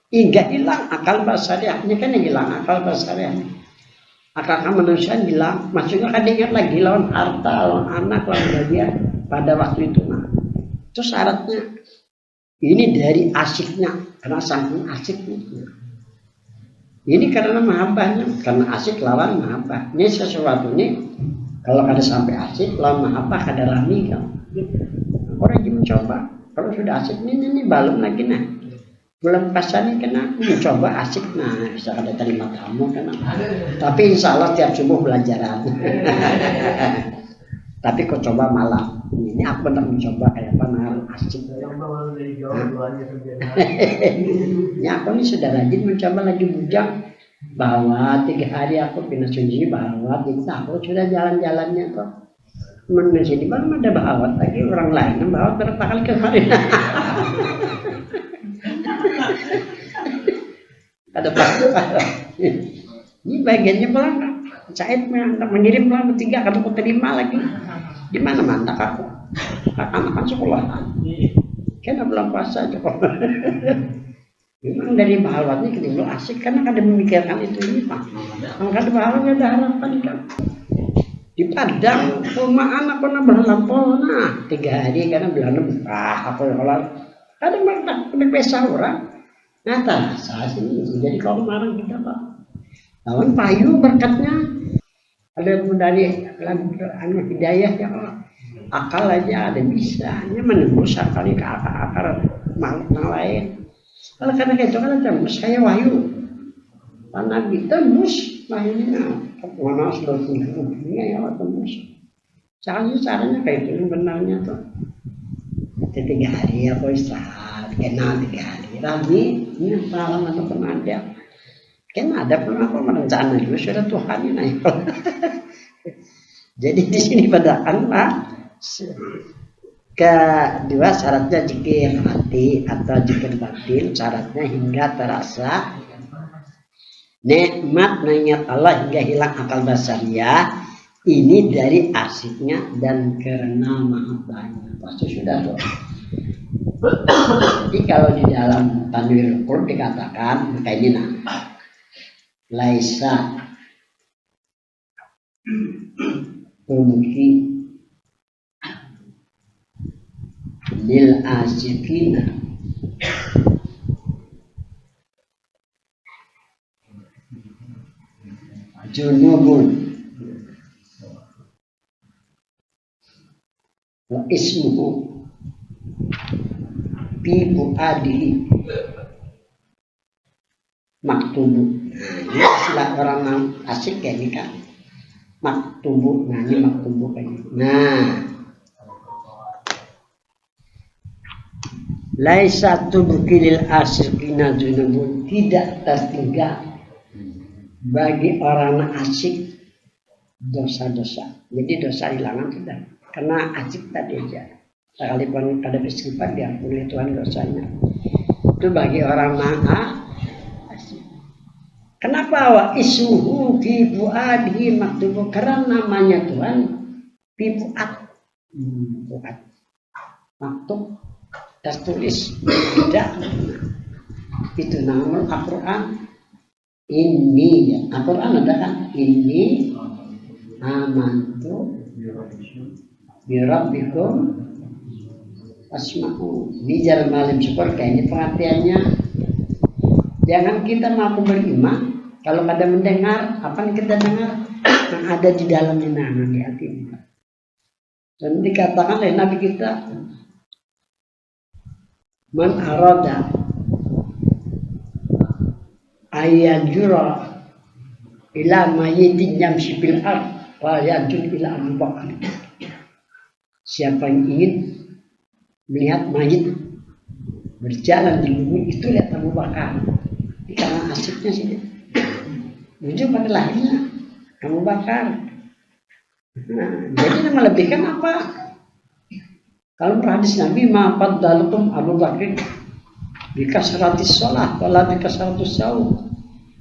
Hingga hilang akal basariah. Ini kan yang hilang akal basariah. Akal manusia hilang, maksudnya kan ingat lagi lawan harta, lawan anak, lawan bagian pada waktu itu. Nah, itu syaratnya. Ini dari asiknya, karena saking asiknya. Ini karena mahabbahnya, karena asik lawan mahabbah. Ini sesuatu ini kalau kada sampai asik lawan mahabbah kada rami kan. Orang lagi mencoba, kalau sudah asik ini balum lagi nah. Bulan puasa ini kena mencoba asik nah bisa ada terima tamu kena. Tapi insya Allah tiap subuh belajaran. Tapi kau coba malam. Ini aku benar mencoba kayak apa nah asik. Ya aku ini sudah rajin mencoba lagi bujang bahwa 3 hari aku pindah sunyi bahwa kita aku sudah jalan-jalannya kok. Di sini baru ada bahawat lagi orang lain yang bahawat berapa kali kemarin. Ada waktu ini bagiannya pulang Said mengirim pulang ketiga kamu aku terima lagi di mana mantak aku anak-anak sekolah kena bulan puasa cukup. Memang dari bahawatnya kita asik karena kada memikirkan itu ini pak kalau kada bahawatnya ada harapan kan di Padang rumah anak pernah berlampau nah 3 hari karena Belanda aku kalau ada mereka pesa orang. Nah, saya sini jadi kalau kemarin kita pak, lawan payu berkatnya ada dari anu hidayah ya akal aja ada bisa, hanya menembus akal ke akar makhluk yang lain. Kalau karena itu kan tembus saya wahyu, karena ditembus wahyunya, mana sudah punya ya tembus. Caranya kayak itu benarnya tuh. 3 hari aku istirahat, kena 3 hari. Lagi ini pengalaman atau pernah ada, kena ada pernah aku merencana juga sudah Tuhan ini. Jadi di sini pada anak kedua syaratnya zikir hati atau zikir batin syaratnya hingga terasa nikmat mengingat Allah hingga hilang akal basariah. Ini dari asiknya dan karena mahabbahnya pasti sudah tuh. Jadi kalau di dalam Tanwirul Qulub dikatakan kayak ini nah laisa turmuki lil asikina junubun wa ismuhu bi buadihi maktubu. Nah, ini istilah orang asik kayak ini kan maktubu. Nah ini maktubu kayak ini. Nah laisa tubqilil asyikina junubun tidak tertinggal bagi orang asik dosa-dosa. Jadi dosa hilangan sudah karena asik tadi aja. Sekalipun ada istighfar diampuni Tuhan dosanya. Itu bagi orang asik. Kenapa wa isuhu fi buadihi maktubu? Karena namanya Tuhan fi buad. Buad. Maktub tertulis tidak. Itu nama Al-Quran. Ini ya. Al-Quran ada kan? Ini amantu birabbikum asma'u bijar malim syukur. Kayak ini pengertiannya. Jangan kita mampu beriman kalau ada mendengar apa yang kita dengar yang ada di dalamnya di hati. Dan dikatakan oleh Nabi kita man arada ayajura ila mayyitin yamshi fil ard wa yajur ila Abu Bakar. Siapa yang ingin melihat mayit berjalan di bumi itu lihat Abu Bakar. Karena asiknya sih menuju pada lahirnya Abu Bakar. Nah, jadi melebihkan apa? Kalau hadis Nabi ma faddalukum Abu Bakar bikasratis sholat wala bikasratis saum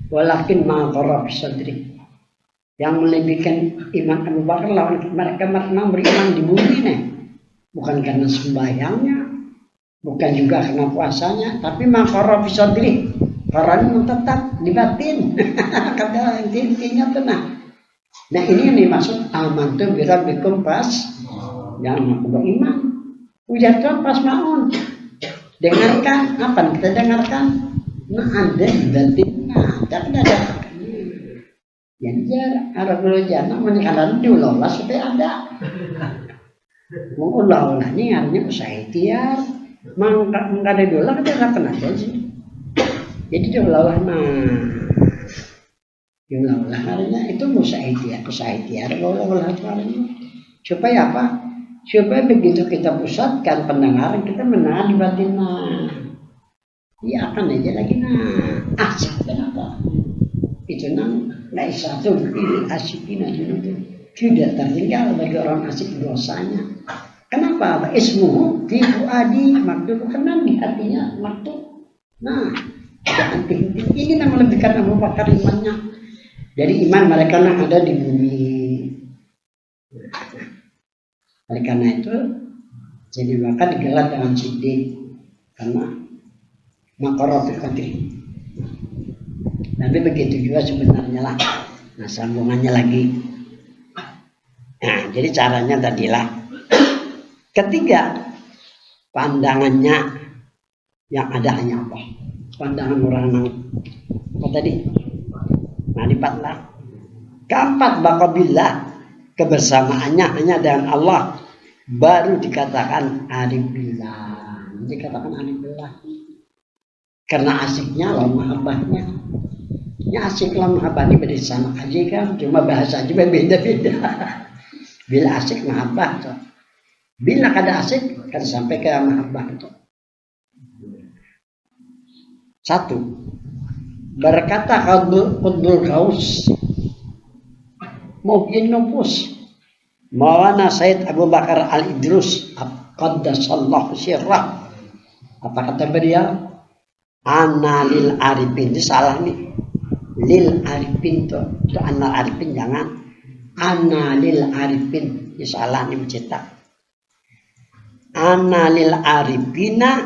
walakin ma qarra bisadri. Yang melebihkan iman Abu Bakar lawan mereka beriman di bumi nih. Bukan karena sembahyangnya, bukan juga karena puasanya, tapi ma qarra bisadri. Karena tetap di batin. Kata intinya tuh nah ini yang dimaksud amantu birabbikum pas yang beriman. Ujar Tuhan pas maun. Dengarkan apa yang kita dengarkan? Nah ada di batin. Nah tapi ada. Jadi ada dulu jangan menyikalan dulu lah supaya ada. Ulah ini artinya usaha ikhtiar. Enggak ada dulu kita akan aja sih. Jadi jumlah jumlah artinya itu usaha ikhtiar Allah supaya apa? Supaya begitu kita pusatkan pendengaran kita mendengar di batin iya akan aja lagi asik kenapa? Itu nggak satu asikin aja itu tidak tertinggal bagi orang asik dosanya. Kenapa? Ismuhu fi fuadi maktub karena di hatinya maktub. Nah, jangan henti. Ini yang melebihkan Abu Bakar imannya. Jadi iman mereka yang ada di bumi. Oleh karena itu, jadi maka digelar dengan siddiq karena maqaratul qadri. Tapi begitu juga sebenarnya lah. Nah, sambungannya lagi. Nah, jadi caranya tadilah. Ketiga, pandangannya yang ada hanya Allah. Pandangan orang apa tadi? Marifat lah. Keempat, baqabillah. Kebersamaannya hanya dengan Allah. Baru dikatakan arif billah. Dikatakan arif billah. Karena asiknya lawan mahabbahnya. Ya asik lawan mahabbah ini beda sama aja kan. Cuma bahasa aja beda-beda. Bila asik mahabbah tuh. Bila kada asik kan sampai ke mahabbah itu. Satu, berkata Qutbul Ghaus Muhyin Nufus Maulana Said Abu Bakar Al-Idrus Qaddasallahu sirrah. Apa kata beliau? Ana lil arifin. Itu salah nih. Lil arifin itu ana arifin jangan. Ana lil arifin. Itu salah nih mencetak. Ana lil arifina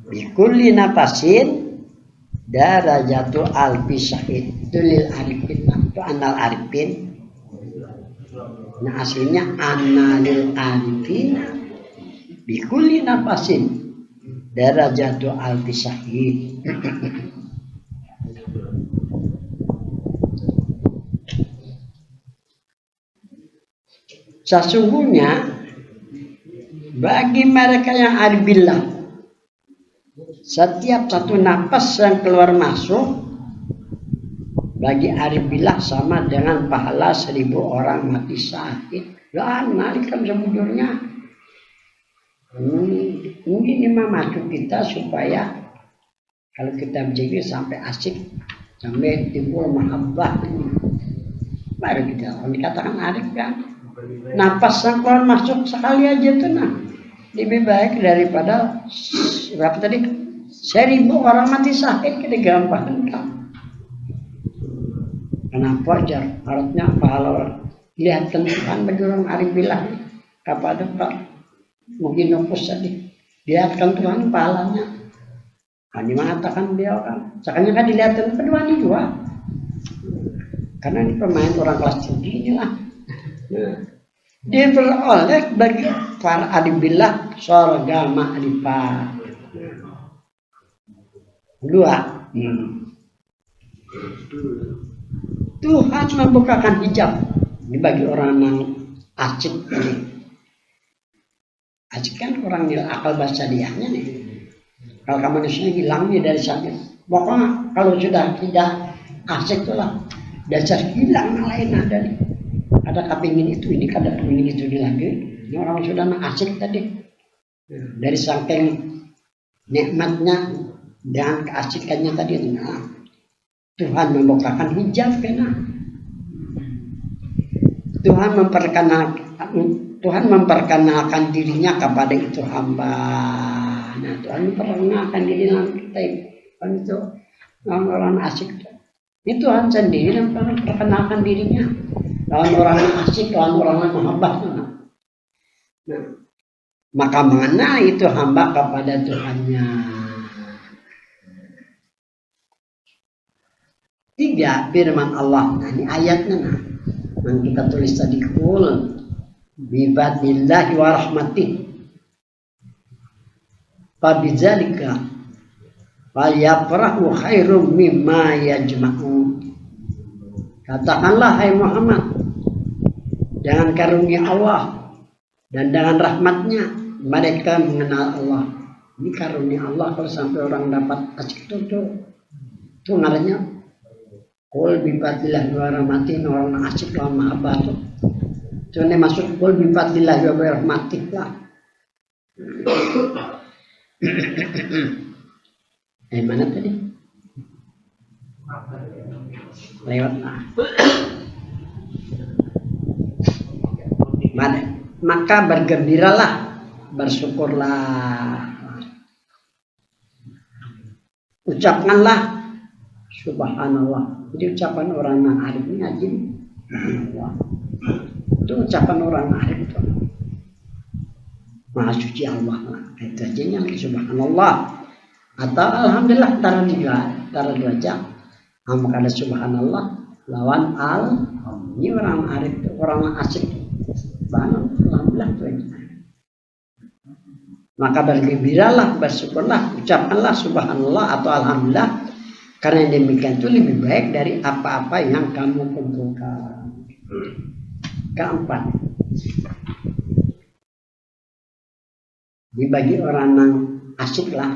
bikulli nafasin darajatu alfi syahid. Itu lil arifina. Itu anal arifin. Nah aslinya anna lil arifina bikulli nafasin darajatu alfi syahid. Sesungguhnya bagi mereka yang arif billah, setiap satu napas yang keluar masuk bagi arif billah sama dengan pahala 1000 orang mati syahid. Lah nalikan sebujurnya. Mungkin ini memacu kita supaya kalau kita menjadi sampai asik, sampai timbul mahabbah. Baru kita dikatakan arif kan. Napas yang keluar masuk sekali aja tuh lebih baik daripada berapa tadi 1000 orang mati syahid. Kita gampang kan. Kenapa aja? Harusnya pahala lihatkan Tuhan bagi orang arif billah kepada Pak mungkin nopus tadi lihatkan Tuhan pahalanya. Ini mengatakan beliau kan, sekarang kan dilihatkan kedua ini juga, karena ini pemain orang kelas tinggi inilah. Nah, diperoleh bagi para arif billah surga ma'rifat. Kedua, Tuhan membukakan hijab ini bagi orang yang asik ini. Asik kan orang nilai akal bahasa dianya nih. Kalau manusia hilangnya dari sana. Pokoknya kalau sudah tidak asik itulah dasar hilang yang lain ada nih. Ada kepingin itu ini, ada kepingin itu lagi. Ini orang sudah asik tadi. Dari saking nikmatnya dan keasikannya tadi. Tuhan membukakan hijab kena. Tuhan memperkenalkan dirinya kepada itu hamba. Nah, Tuhan memperkenalkan dirinya kita itu orang asik. Itu Tuhan sendiri yang memperkenalkan dirinya. Lawan orang asik, lawan orang mahabbah. Nah, maka mana itu hamba kepada Tuhannya? Tiga, firman Allah. Nah, ini ayatnya nah. Yang kita tulis tadi, kul bifadlillahi wa rahmatih fabidzalika falyafrahu khairum mimma yajma'un. Katakanlah hai Muhammad, dengan karunia Allah dan dengan rahmatnya mereka mengenal Allah. Ini karunia Allah. Kalau sampai orang dapat asik itu namanya kul bifadlillahi wa rahmatih. Orang asik lawan mahabbah tuh. Itu ini masuk kul bifadlillahi wa rahmatih lah. Mana tadi? Lewat lah. Maka bergembiralah, bersyukurlah, ucapkanlah subhanallah. Jadi ucapan orang arif ini aja. Itu ucapan orang arif itu. Maha suci Allah. Itu aja yang subhanallah. Atau alhamdulillah taruh dua jam. Maka ada subhanallah lawan ini orang arif, orang asik. Alhamdulillah itu aja. Maka bergembiralah, bersyukurlah, ucapkanlah subhanallah atau alhamdulillah, karena demikian itu lebih baik dari apa-apa yang kamu kumpulkan. Keempat, dibagi orang yang asik lah.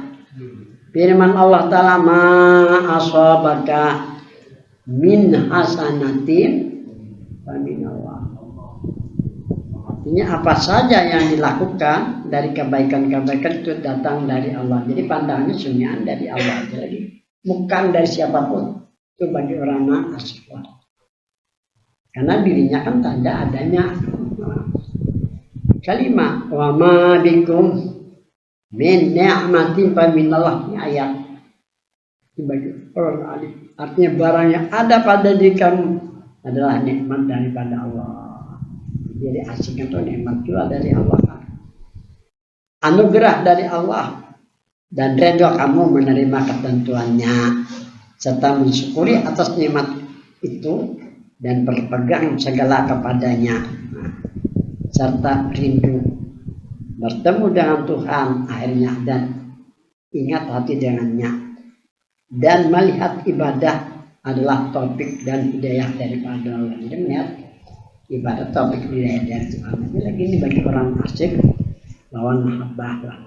Firman Allah Ta'ala, ma asabaka min hasanatin faminallah. Artinya apa saja yang dilakukan dari kebaikan-kebaikan itu datang dari Allah. Jadi pandangannya semuanya dari Allah aja lagi, bukan dari siapapun. Itu bagi orang yang asik lah. Karena dirinya kan tanda adanya. Kalimat wa ma bikum min ni'matin fa minallah, ini ayat. Itu bagi orang alim. Artinya barang yang ada pada diri kamu adalah nikmat daripada Allah. Jadi asik itu nikmat juga dari Allah. Anugerah dari Allah. Dan redha kamu menerima ketentuannya. Serta mensyukuri atas nikmat itu. Dan berpegang segala kepadanya. Serta rindu bertemu dengan Tuhan akhirnya. Dan ingat hati dengannya. Dan melihat ibadah adalah topik dan hidayah daripada Allah. Jadi melihat ibadah topik hidayah dari Tuhan. Ini lagi ini bagi orang asik lawan mahabbah lah.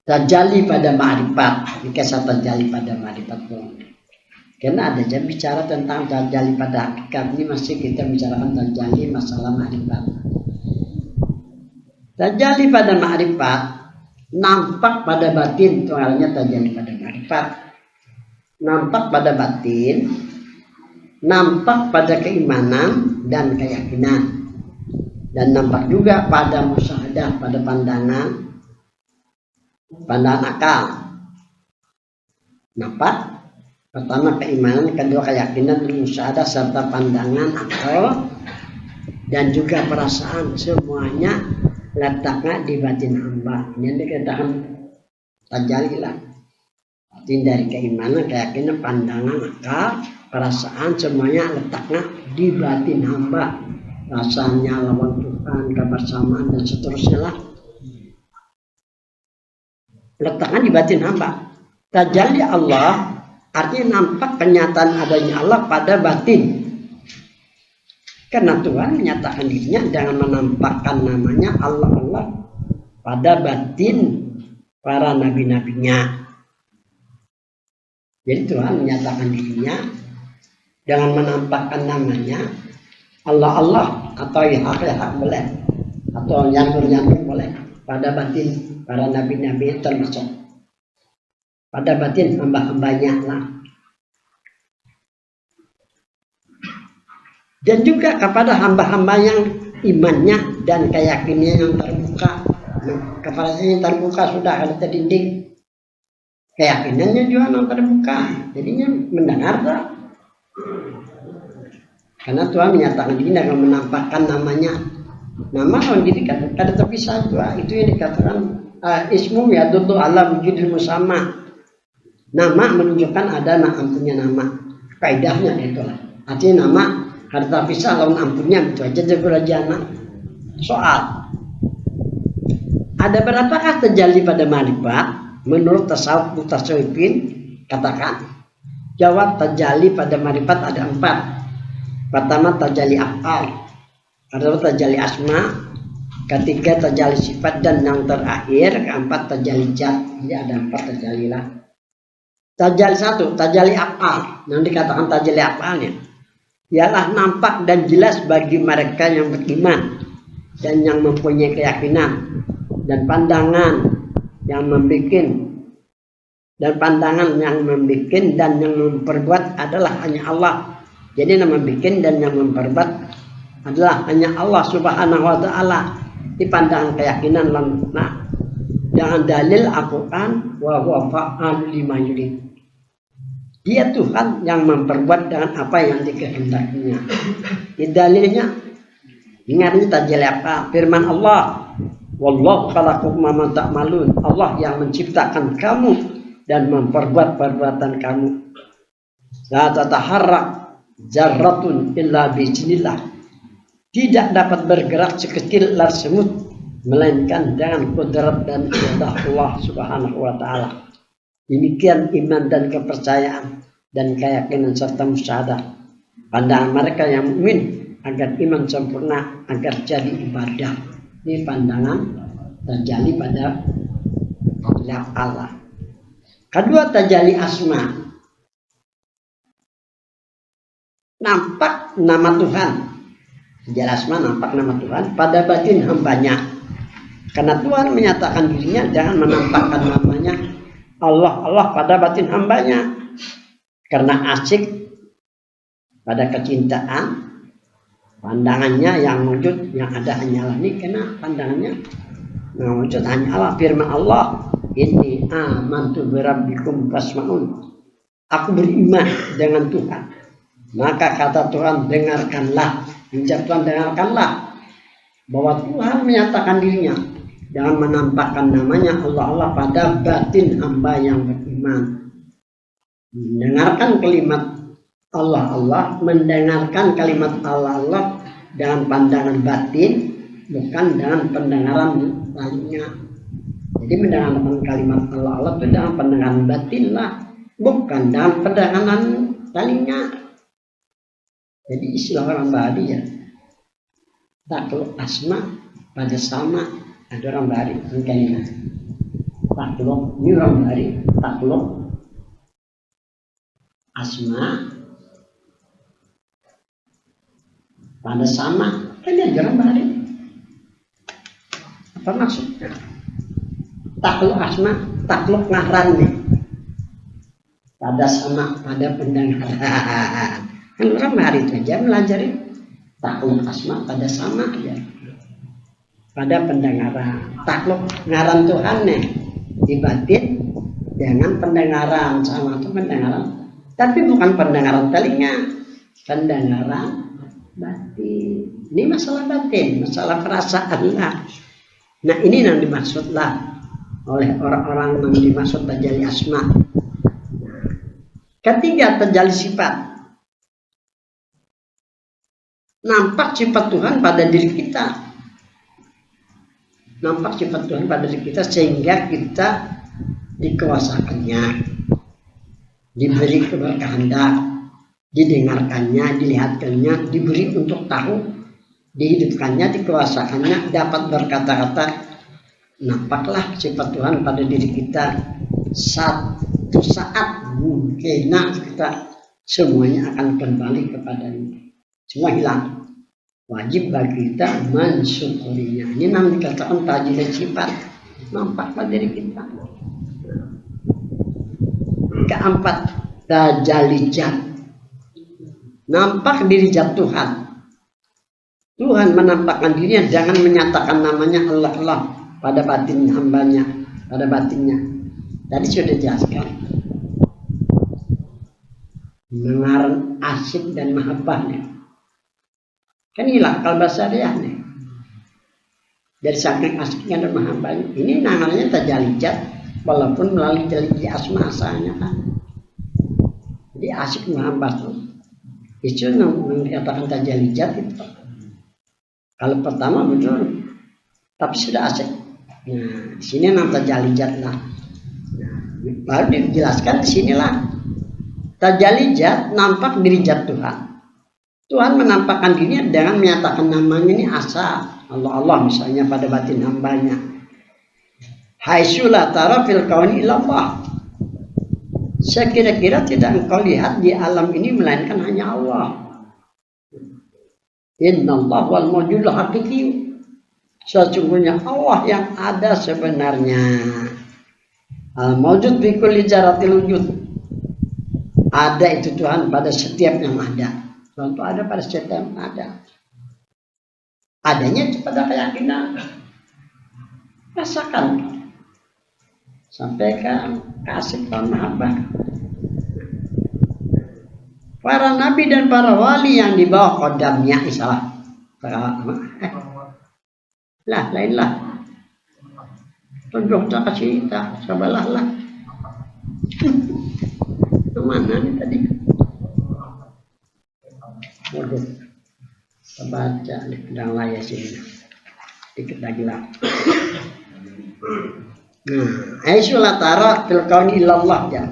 Tajalli pada ma'rifat. Ini kisah tajalli pada ma'rifat. Karena ada jam bicara tentang tajalli pada hakikat. Ini masih kita bicarakan tajalli masalah ma'rifat. Tajalli pada ma'rifat nampak pada batin. Itu artinya tajalli pada ma'rifat. Nampak pada batin, nampak pada keimanan dan keyakinan, dan nampak juga pada musyahadah, pada pandangan akal. Nampak pertama keimanan, kedua keyakinan, musyahadah serta pandangan akal, dan juga perasaan. Semuanya letaknya di batin hamba. Ini dikatakan tajalli lah. Dari keimanan, keyakinan, pandangan, akal, perasaan, semuanya letaknya di batin hamba. Rasanya lawan Tuhan, kebersamaan dan seterusnya lah. Letaknya di batin hamba. Tajalli Allah artinya nampak kenyataan adanya Allah pada batin. Karena Tuhan menyatakan dirinya dengan menampakkan namanya Allah pada batin para nabi-nabinya. Jadi Tuhan menyatakan dirinya dengan menampakkan namanya Allah atau Yahweh boleh, atau Yanur boleh, pada batin para nabi-nabi termasuk pada batin hamba-hambanya lah. Dan juga kepada hamba-hamba yang imannya dan keyakinannya yang terbuka. Kepada yang terbuka sudah ada terdinding. Keyakinannya juga yang terbuka. Jadinya mendengar tak? Karena Tuhan menyatakan diri dengan menampakkan namanya. Nama orang jadi kada terpisah juga. Itu yang dikatakan ismu ya tutu ala wujudil musamma. Nama menunjukkan ada ampunnya nama. Kaidahnya itulah. Artinya nama harta pisah lawan ampunnya itu aja jana. Soal. Ada berapakah tajalli pada marifat? Menurut tasawuf mutasawwifin katakan. Jawab, tajalli pada marifat ada 4. Pertama tajalli af'al. Kedua tajalli asma. Ketiga tajalli sifat, dan yang terakhir keempat tajalli zat. Jadi ada 4 tajalli lah. Tajalli 1, tajalli af'al. Yang dikatakan tajalli af'alnya ialah nampak dan jelas bagi mereka yang beriman dan yang mempunyai keyakinan dan pandangan yang membuat dan yang memperbuat adalah hanya Allah. Jadi yang membuat dan yang memperbuat adalah hanya Allah Subhanahu wa taala. Di pandangan keyakinan nah, jangan dalil Al-Qur'an wa huwa fa'al lima yurid. Dia Tuhan yang memperbuat dengan apa yang dikehendakinya. Di dalilnya ingatnya tajalli apa? Firman Allah, wallahu khalaqakum ma ta'malun. Allah yang menciptakan kamu dan memperbuat perbuatan kamu. La tataharrak zarratun illa biiznillah. Tidak dapat bergerak sekecil ular semut melainkan dengan kudrat dan iradah Allah Subhanahu wa taala. Demikian iman dan kepercayaan dan keyakinan serta musyahadah pandangan mereka yang mukmin agar iman sempurna agar jadi ibadah. Ini pandangan tajalli pada Allah. Kedua tajalli asma. Nampak nama Tuhan. Tajalli asma nampak nama Tuhan pada batin hambanya. Karena Tuhan menyatakan dirinya jangan menampakkan namanya Allah pada batin hambanya. Karena asik pada kecintaan, pandangannya yang wujud yang ada hanyalah ini, karena pandangannya yang wujud hanya Allah. Firman Allah, inni amantu birabbikum fasma'un. Aku beriman dengan Tuhan. Maka kata Tuhan, dengarkanlah. Ucap Tuhan, dengarkanlah bahwa Tuhan menyatakan dirinya dengan menampakkan namanya Allah pada batin hamba yang beriman. Mendengarkan kalimat Allah, mendengarkan kalimat Allah dengan pandangan batin, bukan dengan pendengaran lainnya. Jadi mendengarkan kalimat Allah itu dengan pendengaran batin lah, bukan dengan pendengaran lainnya. Jadi istilah orang Bali ya, takluk asma pada sama. Ada orang Bali mungkin takluk, ini orang Bali takluk asma pada sama, kan dia jarang balik. Apa maksudnya? Takluk asma, takluk ngaran nih. Pada sama, pada pendengaran. Kan orang hari saja melajari takluk asma pada sama ya. Pada pendengaran. Takluk ngaran Tuhan nih di batin dengan pendengaran sama itu pendengaran. Tapi bukan pendengaran telinga, pendengaran batin. Ini masalah batin, masalah perasaan lah. Nah ini yang dimaksudlah oleh orang-orang yang dimaksud tajalli asma. Ketiga tajalli sifat. Nampak sifat Tuhan pada diri kita. Nampak sifat Tuhan pada diri kita sehingga kita dikuasakannya. Diberi kehendak, didengarkannya, dilihatkannya, diberi untuk tahu, dihidupkannya, dikuasakannya, dapat berkata-kata. Nampaklah sifat Tuhan pada diri kita. Satu saat mungkin kita semuanya akan kembali kepadanya. Semua hilang. Wajib bagi kita mensyukurinya. Ini memang dikatakan tajalli sifat. Nampak pada diri kita. Keempat, tajalli zat. Nampak diri zat Tuhan. Tuhan menampakkan dirinya, jangan menyatakan namanya Allah pada batin hambanya, pada batinnya. Tadi sudah dijelaskan. Mengarang asyik dan mahabbahnya. Kan hilang kalbah syariah nih. Dari saking asyiknya dan mahabbahnya. Ini namanya tajalli zat. walaupun melalui teliti asma asalnya kan. Jadi asik menghambat tuh. Itu mengatakan tajalijat itu. Kalau pertama betul, tapi sudah asik. Nah, di sini nampak tajalijat lah. Nah, baru dijelaskan di sinilah tajalijat nampak diri zat Tuhan. Tuhan menampakkan dirinya dengan menyatakan namanya ini asa Allah misalnya pada batin hambanya. Haitsu la tara fil kauni illallah. Sekira-kira tidak engkau lihat di alam ini melainkan hanya Allah. Innallah wal mawjudul hakiki. Sesungguhnya Allah yang ada sebenarnya. Al mawjud bi kulli jaratil wujud. Ada itu Tuhan pada setiap yang ada. Contoh ada pada setiap yang ada. Adanya pada keyakinan. Rasakan. Sampaikan kasih mahabbah. Para nabi dan para wali yang di bawah kodamnya isalah. Lain lah. Tunjuk tak kasih tak sabalah lah. Kemana nih tadi? Waduh, kita baca di pedang layar sini. Dikit lagi lah. Aisyullah tara fil kauni illallah ya.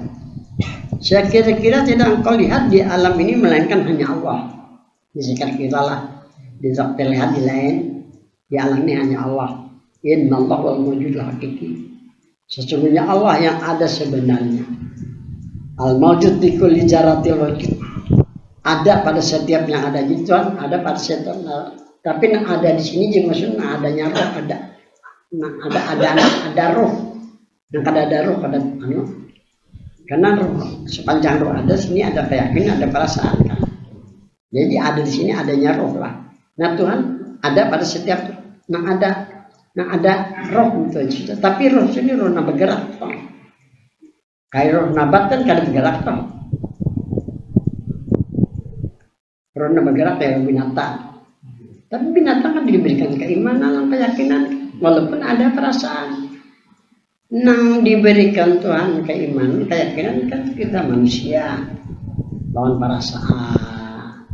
Sekira-kira tidak engkau lihat di alam ini melainkan hanya Allah. Sekira-kira lah tidak terlihat di lain di alam ini hanya Allah. Innallah wal mawjudul hakiki. Sesungguhnya Allah yang ada sebenarnya. Al mawjud di kulli jaratil wujud. Ada pada setiap yang ada Tuhan, ada pada setiap. Tapi yang ada di sini juga maksudnya adanya roh ada. Nah, ada roh. Yang ada roh pada karena roh, sepanjang roh ada sini ada keyakinan, ada perasaan kan. Jadi ada di sini adanya roh lah. Nah Tuhan ada pada setiap ada roh gitu. Tapi roh sini roh yang bergerak toh. Kayak roh nabat kan kada bergerak toh. Roh yang bergerak kayak binatang. Tapi binatang kan diberikan keimanan dan keyakinan walaupun ada perasaan. Nang diberikan Tuhan keimanan, keyakinan kan kita manusia lawan perasaan.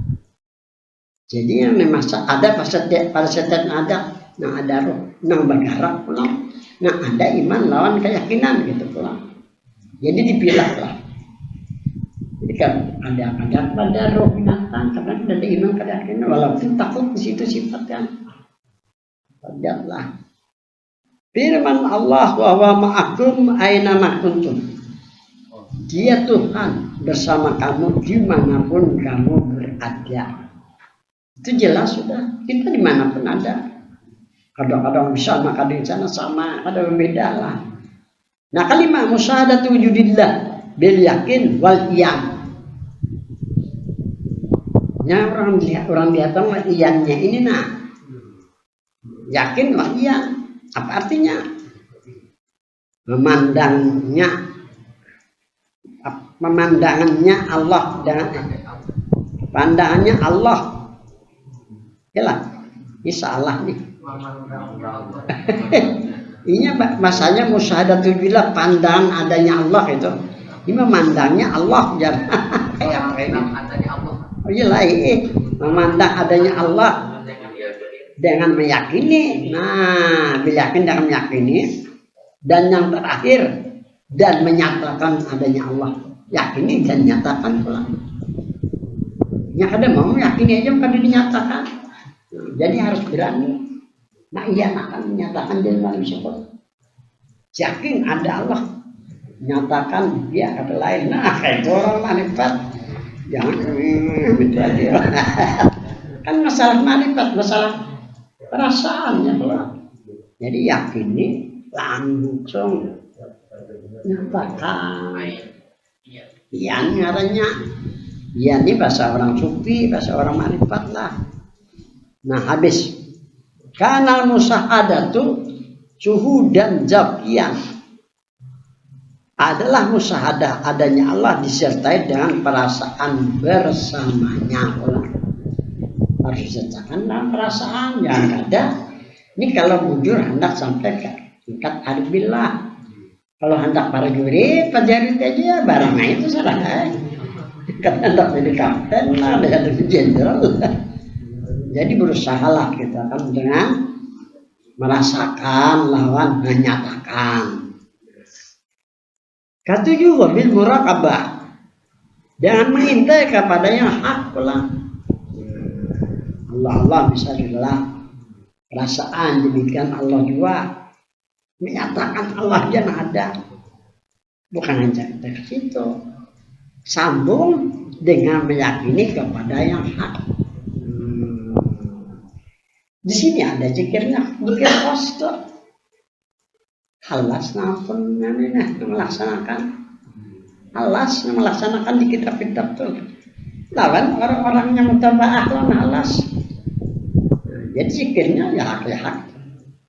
Jadi yang memang ada pada setiap ada, nah ada roh, nang bergerak pulang, nah ada iman lawan keyakinan gitu pulang. Jadi dipilah lah. Jadi kan ada pada roh binatang, kadang ada iman keyakinan, walaupun takut di situ sifatnya. Padahal firman Allah bahwa ma'akum aina kuntum. Dia Tuhan bersama kamu dimanapun kamu berada. Itu jelas sudah. Kita dimanapun ada. Kadang-kadang bersama, kadang di sana sama, kadang berbeda lah. Nah kalimat musyahadatu wujudillah bil yakin wal iyam. Ya orang lihat iyannya ini nah. Yakin wal iyam. Apa artinya? Memandangannya Allah dengan pandangannya Allah. Yalah, ini salah nih. Ini masanya musyahadatul billah pandangan adanya Allah itu. Ini memandangnya Allah jangan kayak apa ini? Oh iyalah, memandang adanya Allah. Dengan meyakini, nah yakin dengan meyakini, dan yang terakhir dan menyatakan adanya Allah, yakini dan nyatakan pula. Yang ada mau yakini aja bukan dinyatakan, jadi harus berani. Nah iya akan menyatakan dia manusia kok. Yakin ada Allah, nyatakan dia kata lain. Nah kayak orang manifat, jangan itu aja. Kan masalah manifat, masalah perasaannya pula. Jadi yakini langsung nyatakan. Iya ngarannya. Iya ini bahasa orang sufi, bahasa orang marifat lah. Nah habis. Kanal musahadatu syuhudan zakiyan. Adalah musahadah adanya Allah disertai dengan perasaan bersamanya pula. Harus disertakan dalam perasaan yang ada. Ini kalau bujur hendak sampai ke tingkat aribillah. Kalau hendak para jurid prajurit aja barangnya itu salah. Kan hendak jadi kapten lah, jadi jenderal. Jadi berusahalah kita kan dengan merasakan lawan menyatakan. Kata juga bil muraqabah. Jangan mengintai kepada yang hak pula. Allah bisa juga perasaan demikian Allah juga menyatakan Allah yang ada. Bukan hanya kita ke situ. Sambung dengan meyakini kepada yang hak. Di sini ada zikirnya, zikir kosto. Halas nafun melaksanakan. Halas melaksanakan di kitab-kitab tuh. Lawan orang-orang yang mutabaah lawan halas. Jadi zikirnya ya hak.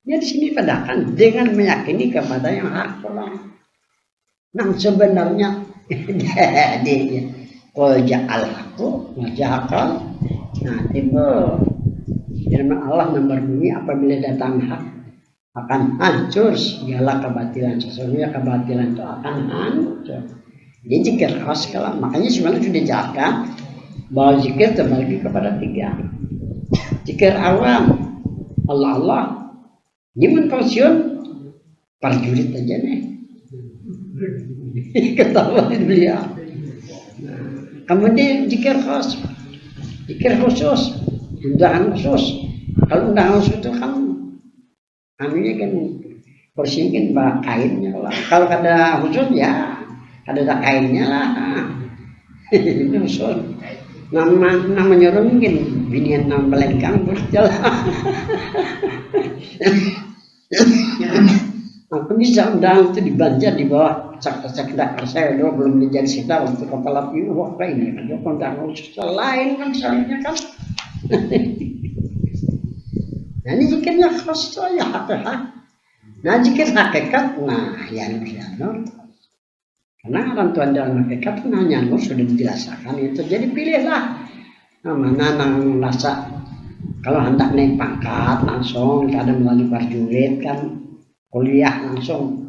Ya di sini pedakan dengan meyakini kepada yang hak pula. Nah sebenarnya dia al haqqu wa jahaqal. Nah timbul firman Allah nomor bunyi apabila datang hak akan hancur segala kebatilan. Sesungguhnya kebatilan itu akan hancur. Dia zikir khas kalam. Makanya sebenarnya sudah dijelaskan bahwa zikir terbagi kepada 3. Zikir awam Allah. Gimana pensiun prajurit aja nih. Ketahuan beliau. Kemudian zikir khas, zikir khusus, undangan khusus. Kalau undangan khusus itu kan anunya kan bersihkan bah kainnya lah. Kalau ada khusus ya ada kainnya lah. Itu khusus. Namanya orang mungkin binian nama belengkang berjalan. Aku bisa undang itu dibanjar di bawah cak-cak saya dulu belum menjadi sedang untuk kepala piu wah ini ada kontak khusus lain kan soalnya kan. Nah ini zikirnya khas ya hakikat. Nah zikir hakikat nah ya nur. Karena orang tua dalam hakikat hanya nur sudah dijelaskan itu jadi pilihlah mana yang merasa kalau hendak naik pangkat langsung ada melalui prajurit kan kuliah langsung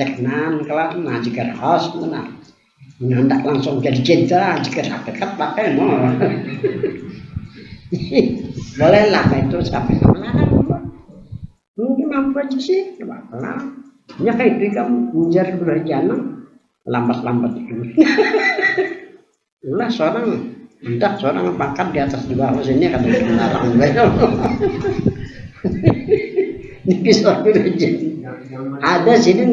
deknan kelas nah jika khas benar hendak langsung jadi jenderal jika hakikat pakai mau bolehlah itu sampai melarang mungkin mampu aja sih apa ya kayak itu kamu menjadi berjalan lambat itu lah seorang hendak seorang pangkat di atas di bawah sini kan melarang ini suatu rezeki ada sini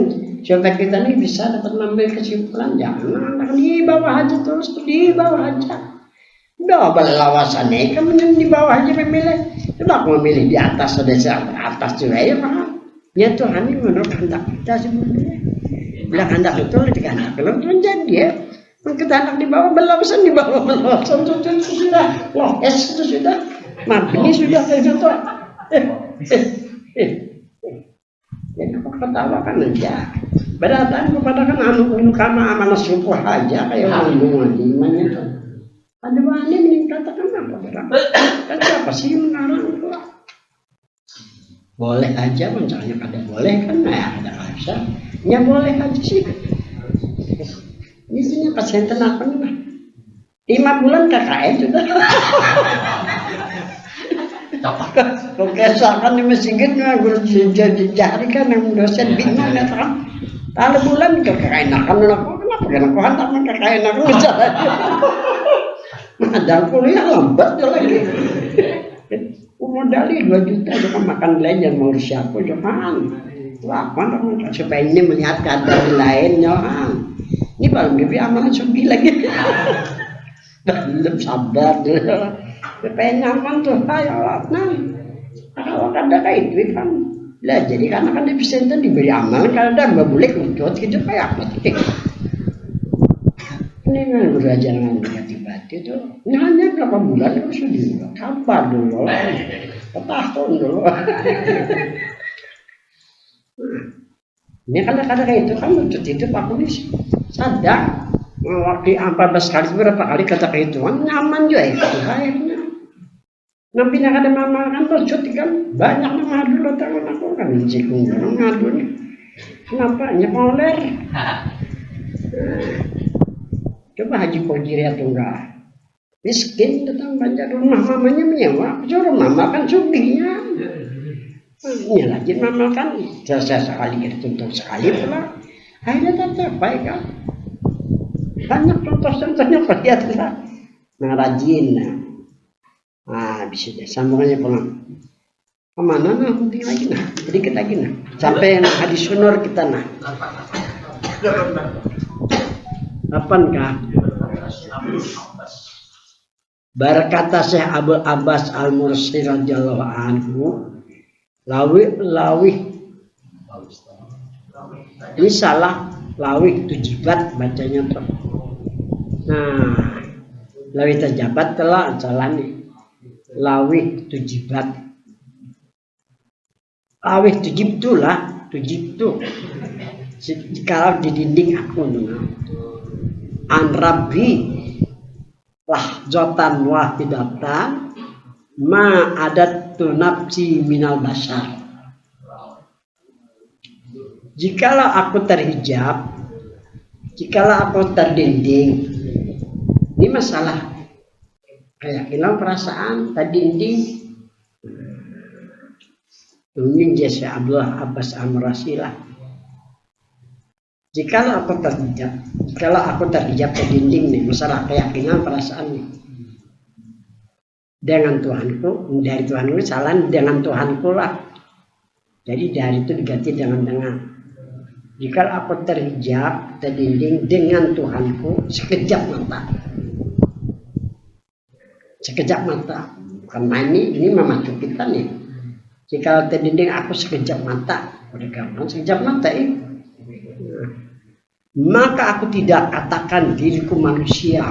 sampai kita ini bisa dapat mengambil kesimpulan jangan di bawah aja terus di bawah aja udah balawasannya kamu yang di bawah aja memilih coba aku memilih di atas ada atas juga ya paham ya Tuhan ini menurut kehendak kita sebenarnya bilang kehendak itu lebih kehendak kalau Tuhan jadi ya kita hendak di bawah balawasan itu sudah loh itu sudah ini sudah itu jadi aku ketawakan aja beratan kepada kan anu kama amanah subuh aja kayak ngomong gimana itu ada wali meningkatkan apa berapa kan siapa sih yang mengarang itu boleh aja misalnya kada boleh kan ya ada bisa ya boleh aja sih ini sini pasien tenang apa 5 bulan KKN sudah oke seakan di masjid guru jadi kan yang dosen bingung ya kan kalau bulan ke kekainakan kenapa kenapa hantar ke kekainakan bicara ada kuliah lambat lagi modalnya 2 juta cuma makan belanja mau siapa jangan apa supaya ini melihat keadaan lain jangan ini baru lebih amalan subi lagi belum sabar supaya nyaman tuh ayo nah kalau ada kayak itu kan lah jadi karena kan dia bisa diberi amal kalau ada nggak boleh untuk hidup kayak apa titik ini kan belajar dengan tiba-tiba itu ini hanya berapa bulan itu sudah kabar dulu tahun dulu ini kadang-kadang kayak itu kan untuk hidup aku nih sadar waktu 14 kali berapa kali kata kayak itu kan nyaman juga itu akhirnya nanti ada mama kan tercut kan banyak mengadu lo tangan aku kan jikung ngadu nih Nampaknya moler. Coba Haji Koji lihat enggak. Miskin datang belanja rumah mamanya menyewa. Suruh mama kan sugihnya. Ini lagi mama kan jasa sekali dituntut sekali pula. Akhirnya tak capai kan. Banyak contoh-contohnya lihatlah. Nah rajin. Nah bisa deh sambungannya pulang. Kemana nah penting lagi nah. Sedikit lagi nah. Sampai hadis sunur kita nah. Kapan kah? Berkata Syekh Abu Abbas Al-Mursi radhiyallahu anhu, lawi ini salah, lawi tujibat bacanya tuh. Nah, lawi terjabat telah salah nih. Lawi tujibat. Lawi tujibtu lah, tujibtu. Kalau di dinding aku an rabbi lahjatan wahidatan ma adatu nafsi minal basar. Jikalau aku terhijab, jikalau aku terdinding, ini masalah keyakinan perasaan terdinding. Ini jasa Abdullah Abbas Amrasilah. Jikalau aku terhijab ke dinding nih, masalah keyakinan perasaan nih. Dengan Tuhanku, dari Tuhanku salah dengan Tuhanku lah. Jadi dari itu diganti dengan. Jikalau aku terhijab ke dinding dengan Tuhanku sekejap mata. Sekejap mata. Karena ini memacu kita nih. Jikalau terdinding aku sekejap mata. Udah gampang sekejap mata ini. Maka aku tidak katakan diriku manusia.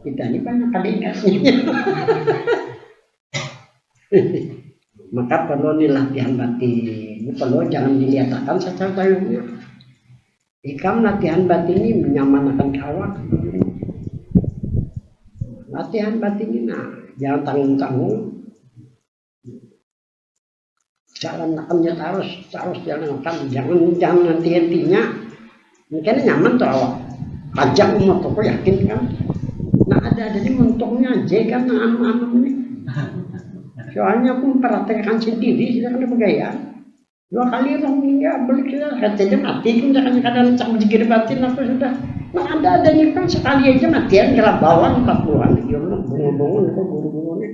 Kita ini banyak kali kasihnya. Maka perlu nih latihan batin. Ini perlu jangan dilihatkan secara tayungnya. Ikam latihan batin ini menyamanakan kawan. Latihan batin ini nah, jangan tanggung-tanggung. Jalan makannya harus jalan makan, jangan nanti-nantinya mungkin nyaman tuh awak pajak umur toko yakin kan. Nah ada di untungnya aja kan anu ini. Soalnya aku memperhatikan sendiri sudah kena begaya 2 kali roh meninggal beli kita katanya mati kan kadang cak menjikir batin aku sudah. Nah ada nih kan sekali aja matian kira bawaan 40-an ya bunga-bunga kok guru-gurunya.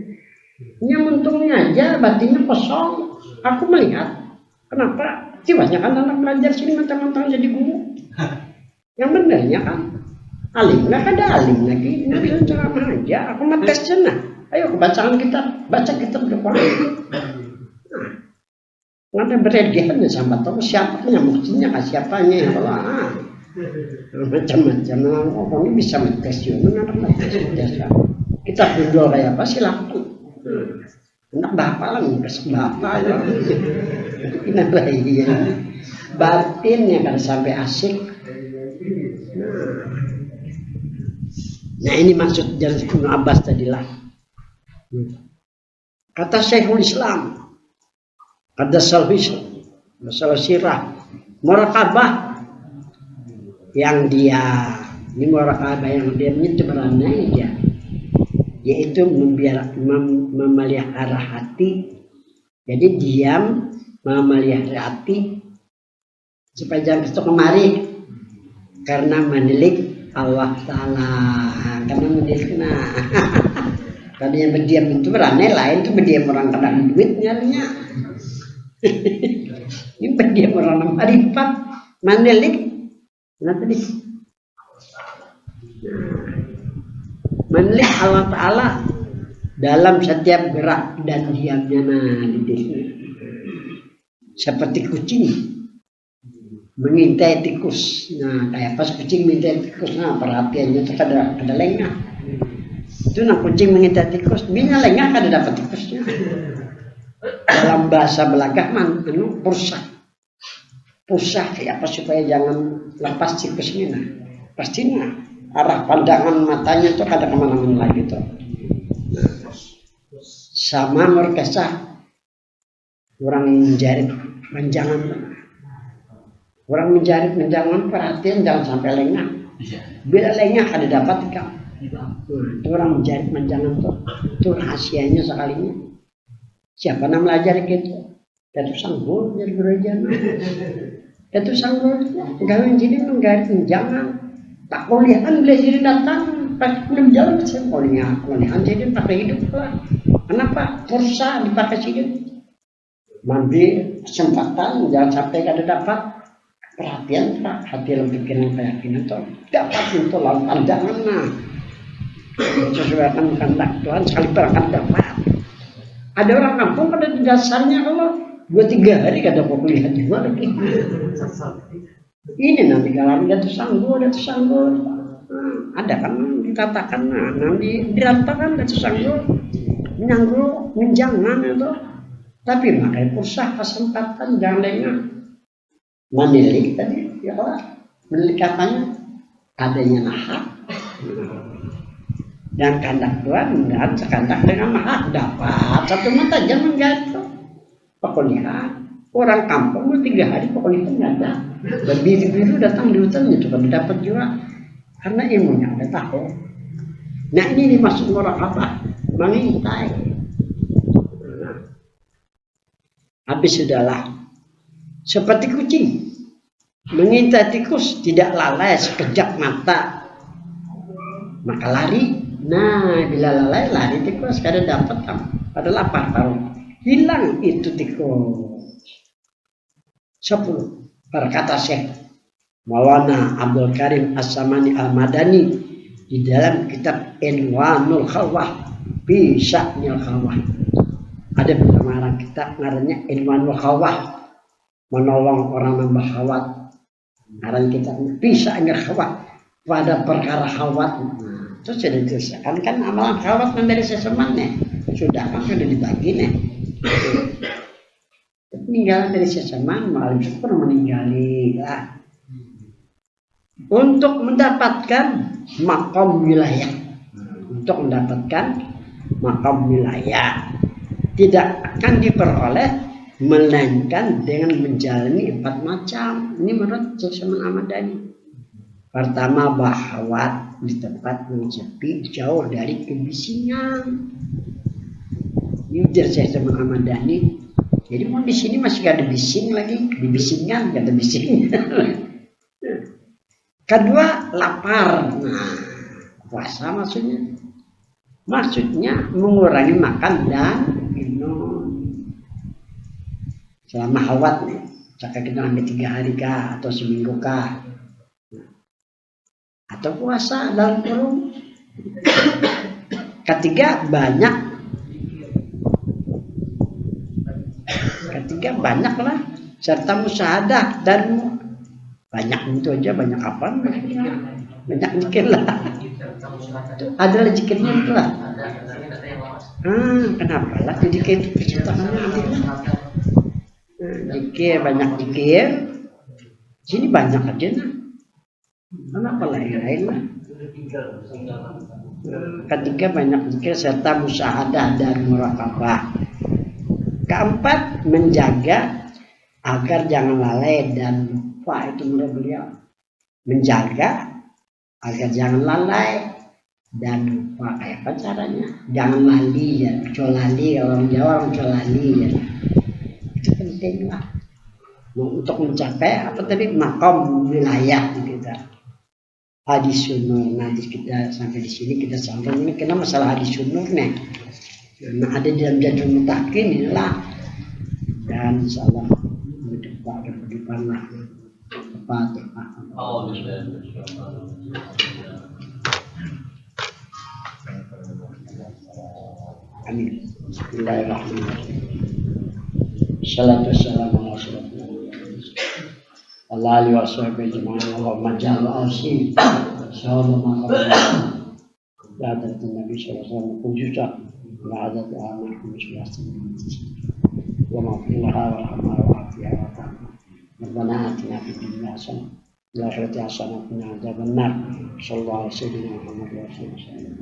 Ini untungnya aja batinnya kosong. Aku melihat kenapa banyak kan anak belajar sini mentang-mentang jadi guru. Yang benarnya kan alim nggak ada alim lagi nggak bisa ceramah aja. Aku mau tes sana. Ayo baca kitab berkualitas. Nah, ada berlebihan ya sama tahu siapanya maksudnya siapanya kalau macam-macam orang ini bisa mentes juga anak biasa. Kita berdua kayak apa silakan. Anak bapak lah, kasih bapak ya. Itu kenapa ya? Batinnya kan sampai asik. Nah ini maksud dari Ibnu Abbas tadilah. Kata Syekhul Islam, ada masalah sirah, murakabah yang dia, ini murakabah yang dia menyebarkan dia. Yaitu memelihara hati. Jadi diam memelihara hati supaya jangan kesuk kemari karena menilik Allah Ta'ala, karena menilik tadi yang berdiam itu berani lain itu berdiam orang kena duit nyarinya. Ini berdiam orang marifat menilik tadi menilik Allah Ta'ala dalam setiap gerak dan diamnya seperti kucing mengintai tikus. Nah kayak pas kucing mengintai tikus, nah perhatiannya itu ada lengah. Itu nah kucing mengintai tikus, bila lengah kada dapat tikusnya. Dalam bahasa Belanda pusat kayak apa supaya jangan lepas tikusnya. Nah pastinya arah pandangan matanya itu kada kemana-mana lagi tuh. Sama merkesah orang menjadi panjangan Orang menjadi menjangan perhatian jangan sampai lengah. Bila lengah ada dapat kan. Itu orang menjadi menjangan tuh. Itu rahasianya sekalinya. Siapa yang belajar gitu? Itu sanggul jadi gereja. Itu sanggul. Kalau jadi menggaris menjangan. Tak kuliahan belajar datang. Pas belum jalan saya kuliahan jadi pakai hidup lah. Kenapa? Pulsa dipakai hidup. Mandi kesempatan jangan sampai ada dapat perhatian hati dalam pikiran keyakinan itu dapat untuk lawan pandangan sesuaikan kehendak Tuhan sekali berangkat dapat. Ada orang kampung pada dasarnya kalau 2-3 hari kada mau kuliah juga lagi. Ini nanti kalau ada tersanggul, ada kan dikatakan nanti dirampakan ada tersanggul menyanggul menjangan itu. Tapi makanya pulsa kesempatan jangan lengah. Menilik tadi ya Allah, menilik katanya adanya nahak dan kehendak Tuhan dan sekehendak dengan nahak dapat satu mata jangan jatuh. Pokoknya orang kampung 3 hari pokoknya nggak ada. Dan biru datang di hutan itu kan dapat juga karena ilmunya ada tahu. Nah ini dimaksud orang apa? Mengintai. Habis sudahlah. Seperti kucing mengintai tikus tidak lalai sekejap mata maka lari. Nah bila lalai lari tikus kadang dapat pada lapar tahu hilang itu tikus. 10 berkata Syekh Maulana Abdul Karim As-Samani Al-Madani di dalam kitab Inwanul Khawwah fi Sya'nil Khawwah. Ada beberapa kitab ngarannya Inwanul Khawwah, menolong orang yang berkhawat. Ngaran kita bisa khawat pada perkara khawat. Nah, itu sudah dituliskan kan amalan khawat dari sesemannya sudah kan sudah dibagi nih. Meninggal dari seseman malam syukur meninggali lah. Untuk mendapatkan maqam wilayah, untuk mendapatkan maqam wilayah tidak akan diperoleh melainkan dengan menjalani 4 macam. Ini menurut Syekh Ahmad Dhani. Pertama bahwat di tempat yang sepi jauh dari kebisingan. Ini ujar Syekh Ahmad Dhani. Jadi mau di sini masih gak ada bising lagi, dibisingan gak ada bising. Kedua lapar. Nah puasa maksudnya mengurangi makan dan minum. Selama khawat nih, jika kita ambil 3 hari kah atau seminggu kah, atau puasa dalam kurung. Ketiga banyaklah serta musyahadah dan banyak itu aja banyak apa? Banyak zikir lah. Adalah zikirnya itu lah. Kenapa lah? Jadi kayak itu percintaannya ambil. Zikir banyak zikir. Sini banyak aja nah. Kenapa lain lah? Ketiga banyak zikir serta musyahadah dan muraqabah. Keempat menjaga agar jangan lalai dan lupa. Itu menurut beliau menjaga agar jangan lalai dan lupa. Kayak apa caranya? Jangan lali ya, colali orang Jawa colali ya. Itu penting lah untuk mencapai apa tadi maqam wilayah kita. Hadis sunur. Nanti kita sampai di sini kita sambung ini karena masalah hadis sunur nih. Nah ada di dalam Jadul Mutakin inilah dan insyaallah berdebat lah tepat. Amin. Bismillahirrahmanirrahim. Salatu wassalamu ala rasulillah. Allah alaihi wasallam Allahumma ja'al asy sallallahu alaihi wa Nabi sallallahu alaihi wasallam وعدد أعمالكم بشباسة ومغفر لها ورحمها وعافيها وتعالى ربنا آتنا في الدنيا حسنة وفي الآخرة حسنة وقنا عذاب النار صلى الله على سيدنا محمد وعلى آله وصحبه وسلم.